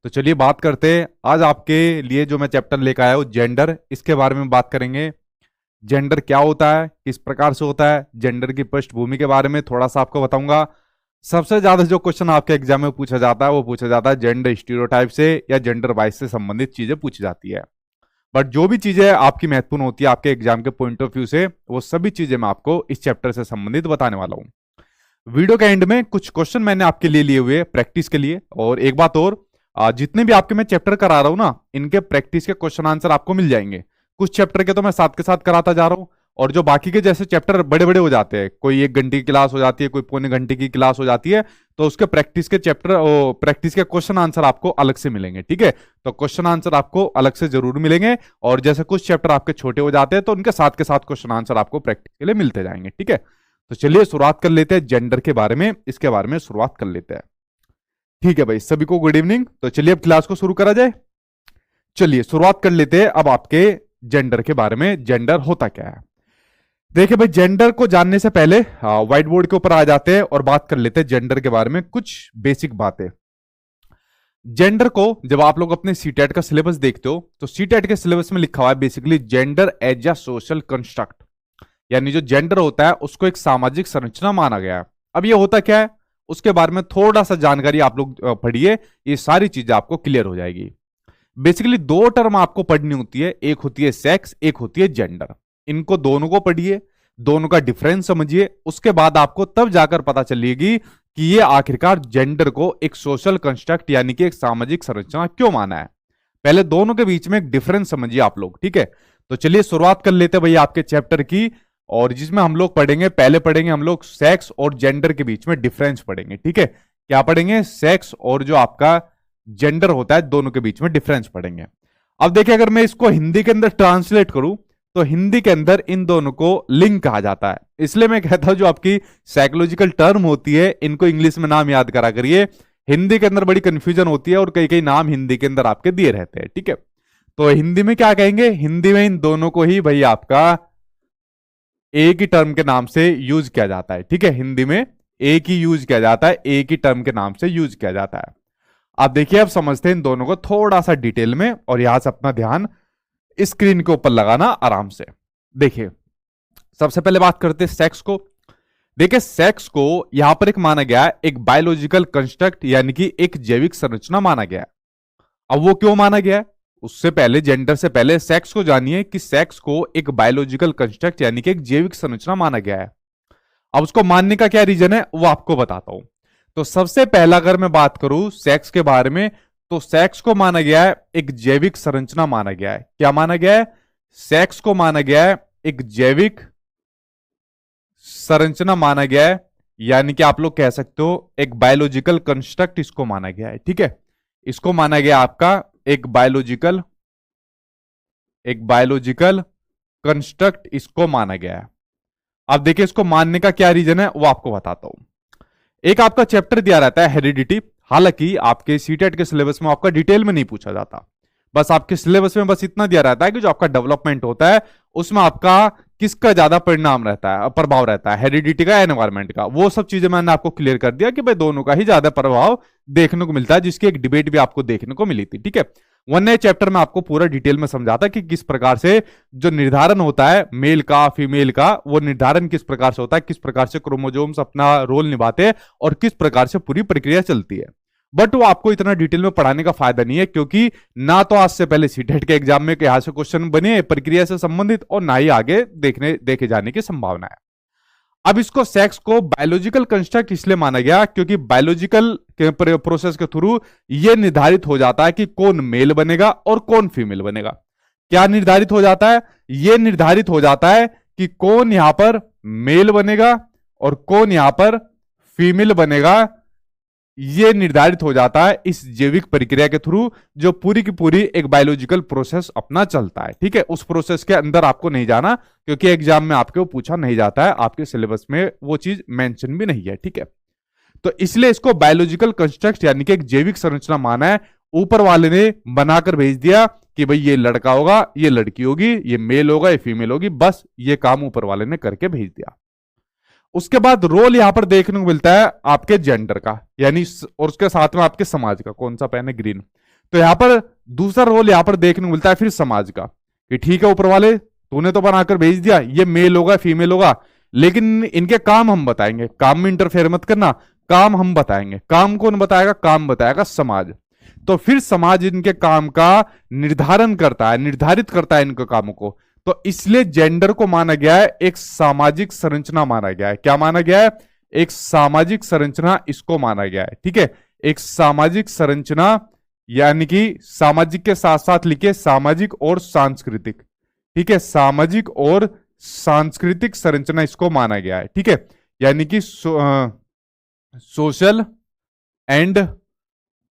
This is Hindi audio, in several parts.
तो चलिए बात करते हैं। आज आपके लिए जो मैं चैप्टर लेकर आया हूँ जेंडर, इसके बारे में बात करेंगे। जेंडर क्या होता है, किस प्रकार से होता है, जेंडर की पृष्ठभूमि के बारे में थोड़ा सा आपको बताऊंगा। सबसे ज्यादा जो क्वेश्चन आपके एग्जाम में पूछा जाता है वो पूछा जाता है जेंडर स्टीरियोटाइप से या जेंडर वाइज से संबंधित चीजें पूछी जाती है। बट जो भी चीजें आपकी महत्वपूर्ण होती है आपके एग्जाम के पॉइंट ऑफ व्यू से, वो सभी चीजें मैं आपको इस चैप्टर से संबंधित बताने वाला हूँ। वीडियो के एंड में कुछ क्वेश्चन मैंने आपके लिए लिए हुए प्रैक्टिस के लिए। और एक बात और, जितने भी आपके मैं चैप्टर करा रहा हूं ना, इनके प्रैक्टिस के क्वेश्चन आंसर आपको मिल जाएंगे। कुछ चैप्टर के तो मैं साथ के साथ कराता जा रहा हूं, और जो बाकी के जैसे चैप्टर बड़े बड़े हो जाते हैं, कोई 1 घंटे की क्लास हो जाती है, कोई पौने घंटे की क्लास हो जाती है, तो उसके प्रैक्टिस के चैप्टर प्रैक्टिस के क्वेश्चन आंसर आपको अलग से मिलेंगे। ठीक है, तो क्वेश्चन आंसर आपको अलग से जरूर मिलेंगे। और जैसे कुछ चैप्टर आपके छोटे हो जाते हैं तो उनके साथ के साथ क्वेश्चन आंसर आपको प्रैक्टिस के लिए मिलते जाएंगे। ठीक है, तो चलिए शुरुआत कर लेते हैं जेंडर के बारे में, इसके बारे में शुरुआत कर लेते हैं। ठीक है भाई, सभी को गुड इवनिंग। तो चलिए अब क्लास को शुरू करा जाए। चलिए शुरुआत कर लेते हैं अब आपके जेंडर के बारे में। जेंडर होता क्या है? देखिए भाई, जेंडर को जानने से पहले व्हाइट बोर्ड के ऊपर आ जाते हैं और बात कर लेते हैं जेंडर के बारे में कुछ बेसिक बातें। जेंडर को जब आप लोग अपने सीटेट का सिलेबस देखते हो तो सीटेट के सिलेबस में लिखा हुआ है basically gender as a social construct, यानी जो जेंडर होता है उसको एक सामाजिक संरचना माना गया है। अब ये होता क्या है उसके बारे में थोड़ा सा जानकारी आप लोग पढ़िए, ये सारी चीजें आपको क्लियर हो जाएगी। बेसिकली दो टर्म आपको पढ़नी होती है, एक होती है सेक्स, एक होती है जेंडर। इनको दोनों को पढ़िए, दोनों का डिफरेंस समझिए, उसके बाद आपको तब जाकर पता चलेगी कि ये आखिरकार जेंडर को एक सोशल कंस्ट्रक्ट यानी कि एक सामाजिक संरचना क्यों माना है। पहले दोनों के बीच में एक डिफरेंस समझिए आप लोग। ठीक है, तो चलिए शुरुआत कर लेते हैं भैया आपके चैप्टर की, और जिसमें हम लोग पढ़ेंगे, पहले पढ़ेंगे हम लोग सेक्स और जेंडर के बीच में डिफरेंस पढ़ेंगे। ठीक है, क्या पढ़ेंगे? सेक्स और जो आपका जेंडर होता है दोनों के बीच में डिफरेंस पढ़ेंगे। अब देखिए, अगर मैं इसको हिंदी के अंदर ट्रांसलेट करूं तो हिंदी के अंदर इन दोनों को लिंग कहा जाता है। इसलिए मैं कहता हूं जो आपकी साइकोलॉजिकल टर्म होती है इनको इंग्लिश में नाम याद करा करिए। हिंदी के अंदर बड़ी कंफ्यूजन होती है और कई कई नाम हिंदी के अंदर आपके दिए रहते हैं। ठीक है, तो हिंदी में क्या कहेंगे? हिंदी में इन दोनों को ही भाई आपका एक ही टर्म के नाम से यूज किया जाता है। ठीक है, हिंदी में एक ही यूज किया जाता है, एक ही टर्म के नाम से यूज किया जाता है। आप देखिए, अब समझते हैं इन दोनों को थोड़ा सा डिटेल में, और यहां से अपना ध्यान स्क्रीन के ऊपर लगाना आराम से। देखिए, सबसे पहले बात करते हैं सेक्स को। देखिए, सेक्स को यहां पर एक माना गया है एक बायोलॉजिकल कंस्ट्रक्ट, यानी कि एक जैविक संरचना माना गया है। अब वो क्यों माना गया है, उससे पहले जेंडर से पहले सेक्स को जानिए कि सेक्स को एक बायोलॉजिकल कंस्ट्रक्ट यानी कि एक जैविक संरचना माना गया है। अब उसको मानने का क्या रीजन है वो आपको बताता हूं। तो सबसे पहला अगर मैं बात करूं सेक्स के बारे में, तो सेक्स को माना गया है एक जैविक संरचना माना गया है। क्या माना गया है? सेक्स को माना गया है एक जैविक संरचना माना गया है, यानी कि आप लोग कह सकते हो एक बायोलॉजिकल कंस्ट्रक्ट इसको माना गया है। ठीक है, इसको माना गया आपका एक बायोलॉजिकल कंस्ट्रक्ट इसको माना गया है। अब देखिए, इसको मानने का क्या रीजन है वो आपको बताता हूं। एक आपका चैप्टर दिया रहता है हेरिडिटी, हालांकि आपके सीटेट के सिलेबस में आपका डिटेल में नहीं पूछा जाता, बस आपके सिलेबस में बस इतना दिया रहता है कि जो आपका डेवलपमेंट होता है उसमें आपका किसका ज्यादा परिणाम रहता है, प्रभाव रहता है, हेरिडिटी का, एनवायरमेंट का। वो सब चीजें मैंने आपको क्लियर कर दिया कि भाई दोनों का ही ज्यादा प्रभाव देखने को मिलता है, जिसकी एक डिबेट भी आपको देखने को मिली थी। ठीक है, वरना चैप्टर में आपको पूरा डिटेल में समझाता कि किस प्रकार से जो निर्धारण होता है मेल का फीमेल का, वो निर्धारण किस प्रकार से होता है, किस प्रकार से क्रोमोजोम्स अपना रोल निभाते हैं और किस प्रकार से पूरी प्रक्रिया चलती है। बट वो आपको इतना डिटेल में पढ़ाने का फायदा नहीं है, क्योंकि ना तो आज से पहले सीटेट के एग्जाम में यहां से क्वेश्चन बने प्रक्रिया से संबंधित, और ना ही आगे देखे जाने की संभावना है। अब इसको सेक्स को बायोलॉजिकल कंस्ट्रक्ट इसलिए माना गया क्योंकि बायोलॉजिकल प्रोसेस के थ्रू यह निर्धारित हो जाता है कि कौन मेल बनेगा और कौन फीमेल बनेगा। क्या निर्धारित हो जाता है? यह निर्धारित हो जाता है कि कौन यहां पर मेल बनेगा और कौन यहां पर फीमेल बनेगा। यह निर्धारित हो जाता है इस जैविक प्रक्रिया के थ्रू, जो पूरी की पूरी एक बायोलॉजिकल प्रोसेस अपना चलता है। ठीक है, उस प्रोसेस के अंदर आपको नहीं जाना, क्योंकि एग्जाम में आपके वो पूछा नहीं जाता है, आपके सिलेबस में वो चीज मेंशन भी नहीं है। ठीक है, तो इसलिए इसको बायोलॉजिकल कंस्ट्रक्ट यानी कि एक जैविक संरचना माना है। ऊपर वाले ने बनाकर भेज दिया कि भाई ये लड़का होगा, ये लड़की होगी, ये मेल होगा, ये फीमेल होगी, बस ये काम ऊपर वाले ने करके भेज दिया। उसके बाद रोल यहां पर देखने को मिलता है आपके जेंडर का, यानी और उसके साथ में आपके समाज का। कौन सा पेन है? ग्रीन। तो यहां पर दूसरा रोल यहां पर देखने को मिलता है फिर समाज का, कि ठीक है ऊपर वाले तूने तो बनाकर भेज दिया, ये मेल होगा फीमेल होगा, लेकिन इनके काम हम बताएंगे, काम में इंटरफेयर मत करना, काम हम बताएंगे। काम कौन बताएगा? काम बताएगा समाज। तो फिर समाज इनके काम का निर्धारण करता है, निर्धारित करता है इनके कामों को। तो इसलिए जेंडर को माना गया है एक सामाजिक संरचना माना गया है। क्या माना गया है? एक सामाजिक संरचना इसको माना गया है। ठीक है, एक सामाजिक संरचना, यानी कि सामाजिक के साथ साथ लिखिए सामाजिक और सांस्कृतिक। ठीक है, सामाजिक और सांस्कृतिक संरचना इसको माना गया है। ठीक है, यानी कि सोशल एंड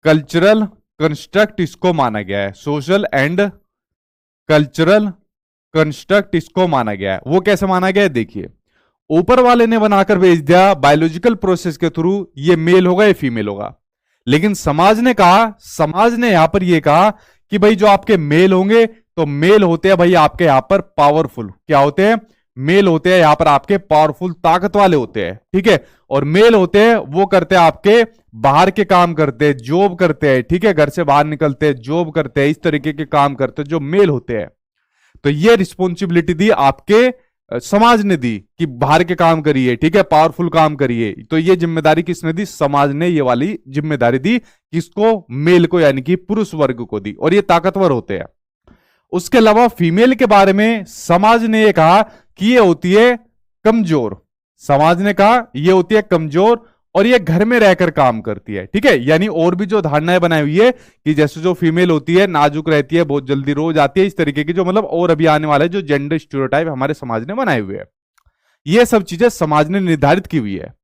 कल्चरल कंस्ट्रक्ट इसको माना गया है। सोशल एंड कल्चरल कंस्ट्रक्ट इसको माना गया है। वो कैसे माना गया है? देखिए, ऊपर वाले ने बनाकर भेज दिया बायोलॉजिकल प्रोसेस के थ्रू ये मेल होगा या फीमेल होगा, लेकिन समाज ने कहा, समाज ने यहां पर ये कहा कि भाई जो आपके मेल होंगे तो मेल होते हैं भाई आपके यहां पर पावरफुल। क्या होते हैं? मेल होते हैं यहां पर आपके पावरफुल, ताकत वाले होते हैं। ठीक है, और मेल होते हैं वो करते हैं आपके बाहर के काम करते हैं, जॉब करते हैं। ठीक है, घर से बाहर निकलते हैं, जॉब करते हैं, इस तरीके के काम करते हैं जो मेल होते हैं। तो ये रिस्पॉन्सिबिलिटी दी आपके समाज ने दी कि बाहर के काम करिए, ठीक है, पावरफुल काम करिए। तो ये जिम्मेदारी किसने दी? समाज ने ये वाली जिम्मेदारी दी, किसको? मेल को, यानी कि पुरुष वर्ग को दी, और ये ताकतवर होते हैं। उसके अलावा फीमेल के बारे में समाज ने ये कहा कि ये होती है कमजोर। समाज ने कहा ये होती है कमजोर और ये घर में रहकर काम करती है। ठीक है, यानी और भी जो धारणाएं बनाई हुई है कि जैसे जो फीमेल होती है नाजुक रहती है, बहुत जल्दी रो जाती है, इस तरीके की जो मतलब और अभी आने वाले जो जेंडर स्टीरियोटाइप हमारे समाज ने बनाए हुए हैं, ये सब चीजें समाज ने निर्धारित की हुई है।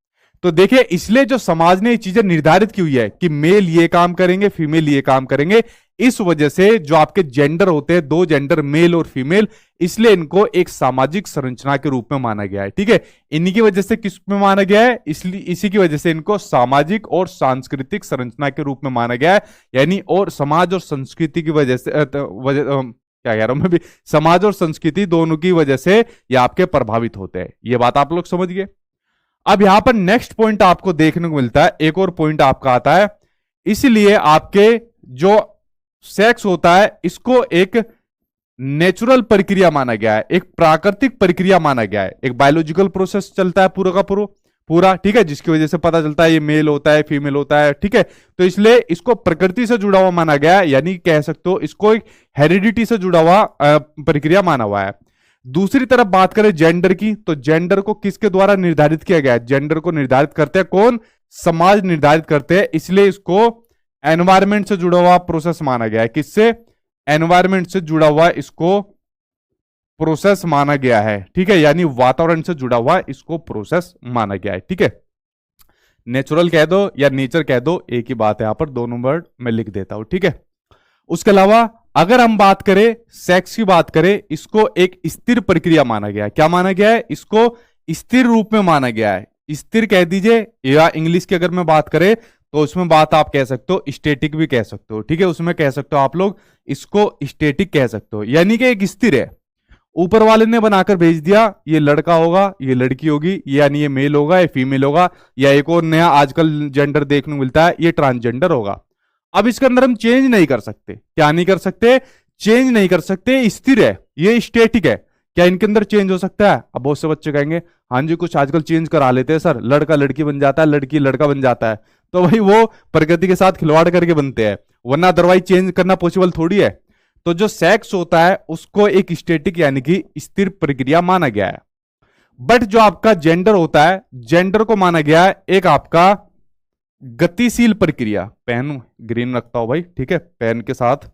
तो देखिए, इसलिए जो समाज ने ये चीजें निर्धारित की हुई है कि मेल ये काम करेंगे, फीमेल ये काम करेंगे, इस वजह से जो आपके जेंडर होते हैं, दो जेंडर मेल और फीमेल, इसलिए इनको एक सामाजिक संरचना के रूप में माना गया है। ठीक है, इन्हीं की वजह से किस में माना गया है? इसलिए इसी की वजह से इनको सामाजिक और सांस्कृतिक संरचना के रूप में माना गया है। यानी और समाज और संस्कृति की वजह से क्या कह रहा हूं मैं भी, समाज और संस्कृति दोनों की वजह से ये आपके प्रभावित होते हैं। ये बात आप लोग समझ गए। अब यहां पर नेक्स्ट पॉइंट आपको देखने को मिलता है, एक और पॉइंट आपका आता है। इसलिए आपके जो सेक्स होता है इसको एक नेचुरल प्रक्रिया माना गया है, एक प्राकृतिक प्रक्रिया माना गया है। एक बायोलॉजिकल प्रोसेस चलता है पूरा का पूरा, ठीक है, जिसकी वजह से पता चलता है ये मेल होता है, फीमेल होता है। ठीक है, तो इसलिए इसको प्रकृति से जुड़ा हुआ माना गया है, यानी कह सकते हो इसको एक हेरिडिटी से जुड़ा हुआ प्रक्रिया माना हुआ है। दूसरी तरफ बात करें जेंडर की, तो जेंडर को किसके द्वारा निर्धारित किया गया है? जेंडर को निर्धारित करते हैं कौन? समाज निर्धारित करते हैं, इसलिए इसको एनवायरमेंट से जुड़ा हुआ प्रोसेस माना गया है। किससे? एनवायरमेंट से जुड़ा हुआ इसको प्रोसेस माना गया है। ठीक है, यानी वातावरण से जुड़ा हुआ इसको प्रोसेस माना गया है। ठीक है, नेचुरल कह दो या नेचर कह दो, एक ही बात है, यहां पर दोनों वर्ड मैं लिख देता हूं। ठीक है, उसके अलावा अगर हम बात करें सेक्स की बात करें, इसको एक स्थिर प्रक्रिया माना गया है। क्या माना गया है? इसको स्थिर रूप में माना गया है। स्थिर कह दीजिए, या इंग्लिश की अगर मैं बात करें तो उसमें बात आप कह सकते हो स्टैटिक भी कह सकते हो। ठीक है, उसमें कह सकते हो आप लोग इसको स्टैटिक कह सकते हो, यानी कि एक स्थिर है। ऊपर वाले ने बनाकर भेज दिया ये लड़का होगा, ये लड़की होगी, यानी ये मेल होगा या फीमेल होगा, या एक और नया आजकल जेंडर देखने को मिलता है ये ट्रांसजेंडर होगा। अब इसके अंदर हम चेंज नहीं कर सकते। क्या नहीं कर सकते? चेंज नहीं कर सकते, स्थिर है, ये स्टैटिक है। क्या इनके अंदर चेंज हो सकता है? अब बहुत से बच्चे कहेंगे हाँ जी कुछ आजकल चेंज करा लेते हैं सर, लड़का लड़की बन जाता है, लड़की लड़का बन जाता है। तो भाई वो प्रकृति के साथ खिलवाड़ करके बनते हैं, वरना अदरवाइज चेंज करना पॉसिबल थोड़ी है। तो जो सेक्स होता है उसको एक स्टैटिक यानी कि स्थिर प्रक्रिया माना गया है। बट जो आपका जेंडर होता है, जेंडर को माना गया है एक आपका गतिशील प्रक्रिया। पेन ग्रीन रखता हूं भाई, ठीक है, पेन के साथ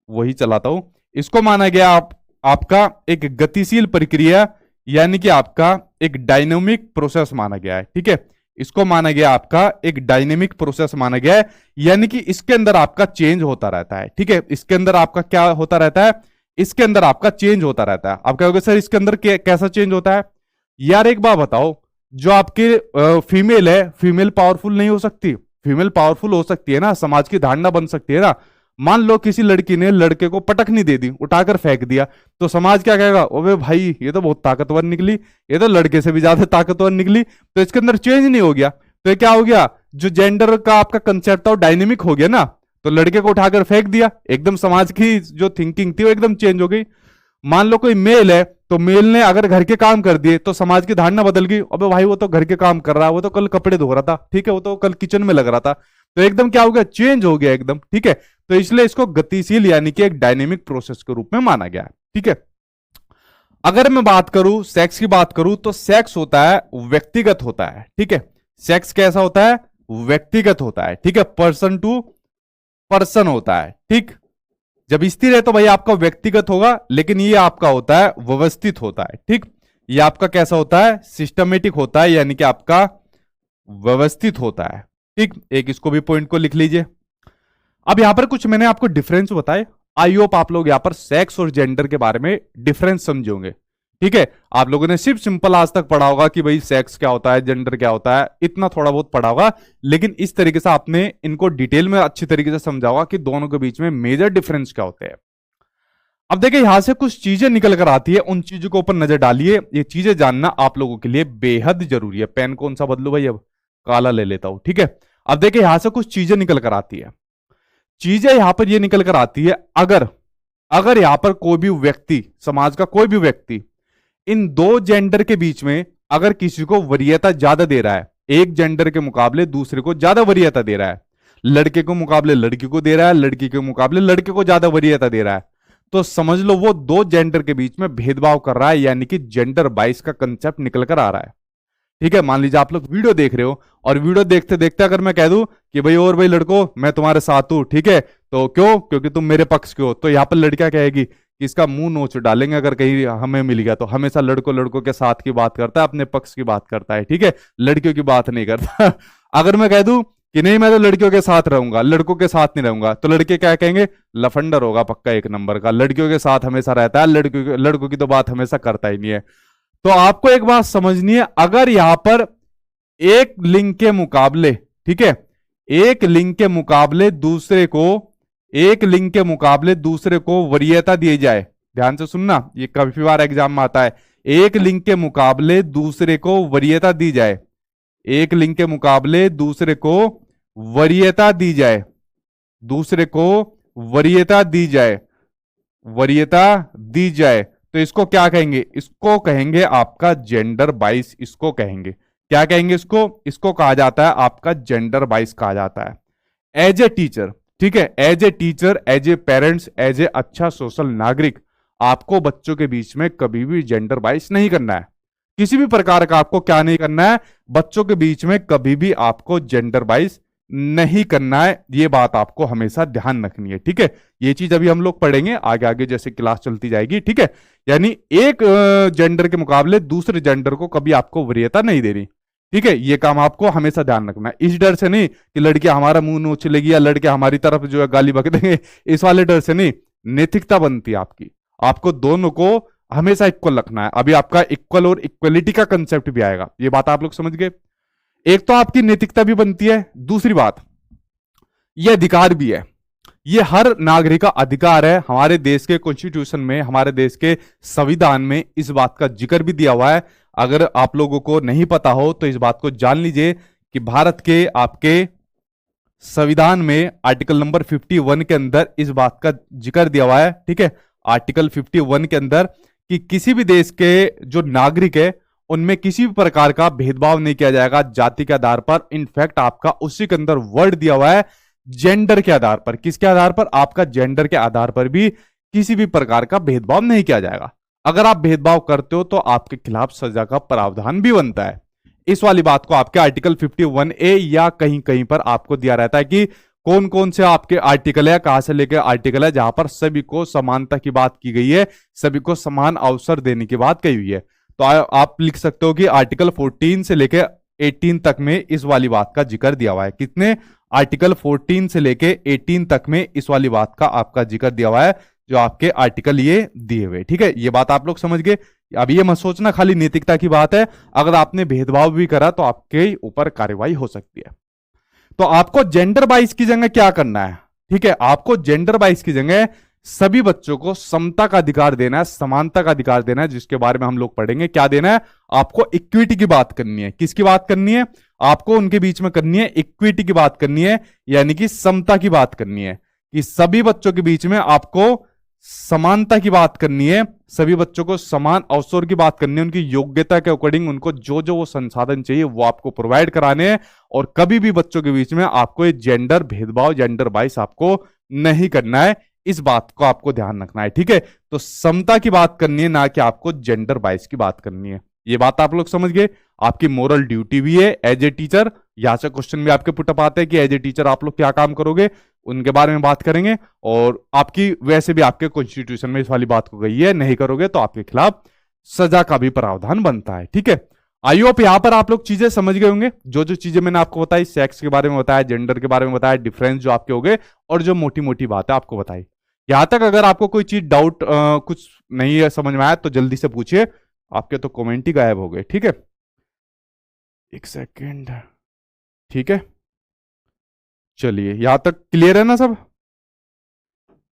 वही चलाता हूं। इसको माना गया आपका एक गतिशील प्रक्रिया, यानी कि आपका एक डायनेमिक प्रोसेस माना गया है। ठीक है, इसको माना गया आपका एक डायनेमिक प्रोसेस माना गया है, यानी कि इसके अंदर आपका चेंज होता रहता है। ठीक है, इसके अंदर आपका क्या होता रहता है? इसके अंदर आपका चेंज होता रहता है। आप कहोगे सर इसके अंदर कैसा चेंज होता है? यार एक बात बताओ, जो आपके फीमेल है, फीमेल पावरफुल नहीं हो सकती? फीमेल पावरफुल हो सकती है ना, समाज की धारणा बन सकती है ना। मान लो किसी लड़की ने लड़के को पटकनी दे दी, उठाकर फेंक दिया, तो समाज क्या कहेगा? ओबे भाई ये तो बहुत ताकतवर निकली, ये तो लड़के से भी ज्यादा ताकतवर निकली। तो इसके अंदर चेंज नहीं हो गया, तो ये क्या हो गया? जो जेंडर का आपका कंसेप्ट था वो डायनेमिक हो गया ना। तो लड़के को उठाकर फेंक दिया, एकदम समाज की जो थिंकिंग थी वो एकदम चेंज हो गई। मान लो कोई मेल है, तो मेल ने अगर घर के काम कर दिए तो समाज की धारणा बदल गई, अबे भाई वो तो घर के काम कर रहा है, वो तो कल कपड़े धो रहा था, ठीक है, वो तो कल किचन में लग रहा था। तो एकदम क्या हो गया, चेंज हो गया एकदम, ठीक है। तो इसलिए इसको गतिशील यानी कि एक डायनेमिक प्रोसेस के रूप में माना गया है, ठीक है। अगर मैं बात करूं, सेक्स की बात करूं, तो सेक्स होता है व्यक्तिगत होता है, ठीक है। सेक्स कैसा होता है, व्यक्तिगत होता है, ठीक है, पर्सन टू पर्सन होता है, ठीक। जब स्थिर है तो भाई आपका व्यक्तिगत होगा, लेकिन ये आपका होता है व्यवस्थित होता है, ठीक। ये आपका कैसा होता है, सिस्टमेटिक होता है, यानी कि आपका व्यवस्थित होता है, ठीक। एक इसको भी पॉइंट को लिख लीजिए। अब यहां पर कुछ मैंने आपको डिफरेंस बताए, आई होप आप लोग यहां पर सेक्स और जेंडर के बारे में डिफरेंस समझोगे, ठीक है। आप लोगों ने सिर्फ सिंपल आज तक पढ़ा होगा कि भाई सेक्स क्या होता है, जेंडर क्या होता है, इतना थोड़ा बहुत पढ़ा होगा, लेकिन इस तरीके से आपने इनको डिटेल में अच्छी तरीके से समझा होगा कि दोनों के बीच में मेजर डिफरेंस क्या होते हैं। अब देखिए यहां से कुछ चीजें निकल कर आती है, उन चीजों के ऊपर नजर डालिए। ये चीजें जानना आप लोगों के लिए बेहद जरूरी है। पेन कौन सा बदलू भाई, अब काला ले लेता हूं, ठीक है। अब देखिए यहां से कुछ चीजें निकल कर आती है। चीजें यहां पर ये निकल कर आती है, अगर यहां पर कोई भी व्यक्ति, समाज का कोई भी व्यक्ति इन दो जेंडर के बीच में अगर किसी को वरीयता ज्यादा दे रहा है, एक जेंडर के मुकाबले दूसरे को ज्यादा वरीयता दे रहा है, लड़के को मुकाबले लड़की को दे रहा है, लड़की के मुकाबले लड़के को ज्यादा वरीयता दे रहा है, तो समझ लो वो दो जेंडर के बीच में भेदभाव कर रहा है, यानी कि जेंडर बाइस का कंसेप्ट निकल कर आ रहा है, ठीक है। मान लीजिए आप लोग वीडियो देख रहे हो और वीडियो देखते देखते अगर मैं कह दूं कि भाई और भाई लड़को मैं तुम्हारे साथ हूं, ठीक है, तो क्यों, क्योंकि तुम मेरे पक्ष के हो, तो यहां पर लड़कियां कहेगी कि इसका मुंह नोच डालेंगे अगर कहीं हमें मिल गया तो। हमेशा लड़कों के साथ की बात करता है, अपने पक्ष की बात करता है, ठीक है, लड़कियों की बात नहीं करता। अगर मैं कह दूं कि नहीं मैं तो लड़कियों के साथ रहूंगा, लड़कों के साथ नहीं रहूंगा, तो लड़के क्या कहेंगे, लफंडर होगा पक्का एक नंबर का, लड़कियों के साथ हमेशा रहता है, लड़कों की तो बात हमेशा करता ही नहीं है। तो आपको एक बात समझनी है, अगर यहां पर एक लिंग के मुकाबले, ठीक है, एक लिंग के मुकाबले दूसरे को वरीयता दी जाए, ध्यान से सुनना, ये काफी बार एग्जाम में आता है, एक लिंग के मुकाबले दूसरे को वरीयता दी जाए, एक लिंग के मुकाबले दूसरे को वरीयता दी जाए, दूसरे को वरीयता दी जाए, तो इसको क्या कहेंगे, इसको कहेंगे आपका जेंडर बाइस, इसको कहेंगे, क्या कहेंगे, इसको कहा जाता है आपका जेंडर बाइस कहा जाता है। एज ए टीचर, ठीक है, as a teacher, as a parents, as a अच्छा सोशल नागरिक, आपको बच्चों के बीच में कभी भी जेंडर बाइस नहीं करना है, किसी भी प्रकार का आपको क्या नहीं करना है, बच्चों के बीच में कभी भी आपको जेंडर बाइस नहीं करना है, ये बात आपको हमेशा ध्यान रखनी है, ठीक है। ये चीज अभी हम लोग पढ़ेंगे आगे आगे जैसे क्लास चलती जाएगी, ठीक है। यानी एक जेंडर के मुकाबले दूसरे जेंडर को कभी आपको वरीयता नहीं देनी, ठीक है, ये काम आपको हमेशा ध्यान रखना है। इस डर से नहीं कि लड़कियां हमारा मुंह नोच लेगी या लड़के हमारी तरफ जो है गाली बक देंगे, इस वाले डर से नहीं, नैतिकता बनती है आपकी, आपको दोनों को हमेशा इक्वल रखना है। अभी आपका इक्वल और इक्वलिटी का कंसेप्ट भी आएगा, ये बात आप लोग समझ गए। एक तो आपकी नैतिकता भी बनती है, दूसरी बात ये अधिकार भी है, ये हर नागरिक का अधिकार है। हमारे देश के कॉन्स्टिट्यूशन में, हमारे देश के संविधान में इस बात का जिक्र भी दिया हुआ है। अगर आप लोगों को नहीं पता हो तो इस बात को जान लीजिए कि भारत के आपके संविधान में आर्टिकल नंबर 51 के अंदर इस बात का जिक्र दिया हुआ है, ठीक है, आर्टिकल 51 के अंदर, कि किसी भी देश के जो नागरिक है उनमें किसी भी प्रकार का भेदभाव नहीं किया जाएगा जाति के आधार पर। इनफैक्ट आपका उसी के अंदर वर्ड दिया हुआ है जेंडर के आधार पर, किसके आधार पर, आपका जेंडर के आधार पर भी किसी भी प्रकार का भेदभाव नहीं किया जाएगा। अगर आप भेदभाव करते हो तो आपके खिलाफ सजा का प्रावधान भी बनता है। इस वाली बात को आपके आर्टिकल 51A या कहीं कहीं पर आपको दिया रहता है कि कौन कौन से आपके आर्टिकल है, कहां से लेकर आर्टिकल है जहां पर सभी को समानता की बात की गई है, सभी को समान अवसर देने की बात कही हुई है। तो आप लिख सकते हो कि आर्टिकल 14 से लेकर 18 तक में इस वाली बात का जिक्र दिया हुआ है। कितने, आर्टिकल 14 से लेकर 18 तक में इस वाली बात का आपका जिक्र दिया हुआ है, जो आपके आर्टिकल ये दिए हुए, ठीक है। ये बात आप लोग समझ गए। अब ये मत सोचना खाली नैतिकता की बात है, अगर आपने भेदभाव भी करा तो आपके ऊपर कार्रवाई हो सकती है। तो आपको जेंडर बाइस की जगह क्या करना है, ठीक है, आपको जेंडर बाइस की जगह सभी बच्चों को समता का अधिकार देना है, समानता का अधिकार देना है, जिसके बारे में हम लोग पढ़ेंगे। क्या देना है आपको? इक्विटी की बात करनी है। किसकी बात करनी है आपको? उनके बीच में करनी है, इक्विटी की बात करनी है, यानी कि समता की बात करनी है, कि सभी बच्चों के बीच में आपको समानता की बात करनी है, सभी बच्चों को समान अवसर की बात करनी है, उनकी योग्यता के अकॉर्डिंग उनको जो जो वो संसाधन चाहिए वो आपको प्रोवाइड कराने हैं। और कभी भी बच्चों के बीच में आपको ये जेंडर भेदभाव, जेंडर वाइज आपको नहीं करना है। इस बात को आपको ध्यान रखना है, ठीक है। तो समता की बात करनी है, ना कि आपको जेंडर वाइज की बात करनी है। ये बात आप लोग समझ गए। आपकी मोरल ड्यूटी भी है एज ए टीचर। यहां से क्वेश्चन भी आपके पुटअप आते हैं कि एज ए टीचर आप लोग क्या काम करोगे, उनके बारे में बात करेंगे। और आपकी वैसे भी आपके कॉन्स्टिट्यूशन में इस वाली बात को गई है, नहीं करोगे तो आपके खिलाफ सजा का भी प्रावधान बनता है, ठीक है। आई होप यहां पर आप लोग चीजें समझ गए होंगे। जो जो चीजें मैंने आपको बताई, सेक्स के बारे में बताया, जेंडर के बारे में बताया, डिफरेंस जो आपके हो गए, और जो मोटी मोटी बात है आपको बताई। यहां तक अगर आपको कोई चीज डाउट कुछ नहीं है समझ में आया तो जल्दी से पूछिए। आपके तो कमेंट ही गायब हो गए, ठीक है। एक सेकेंड, ठीक है। चलिए यहां तक क्लियर है ना सब?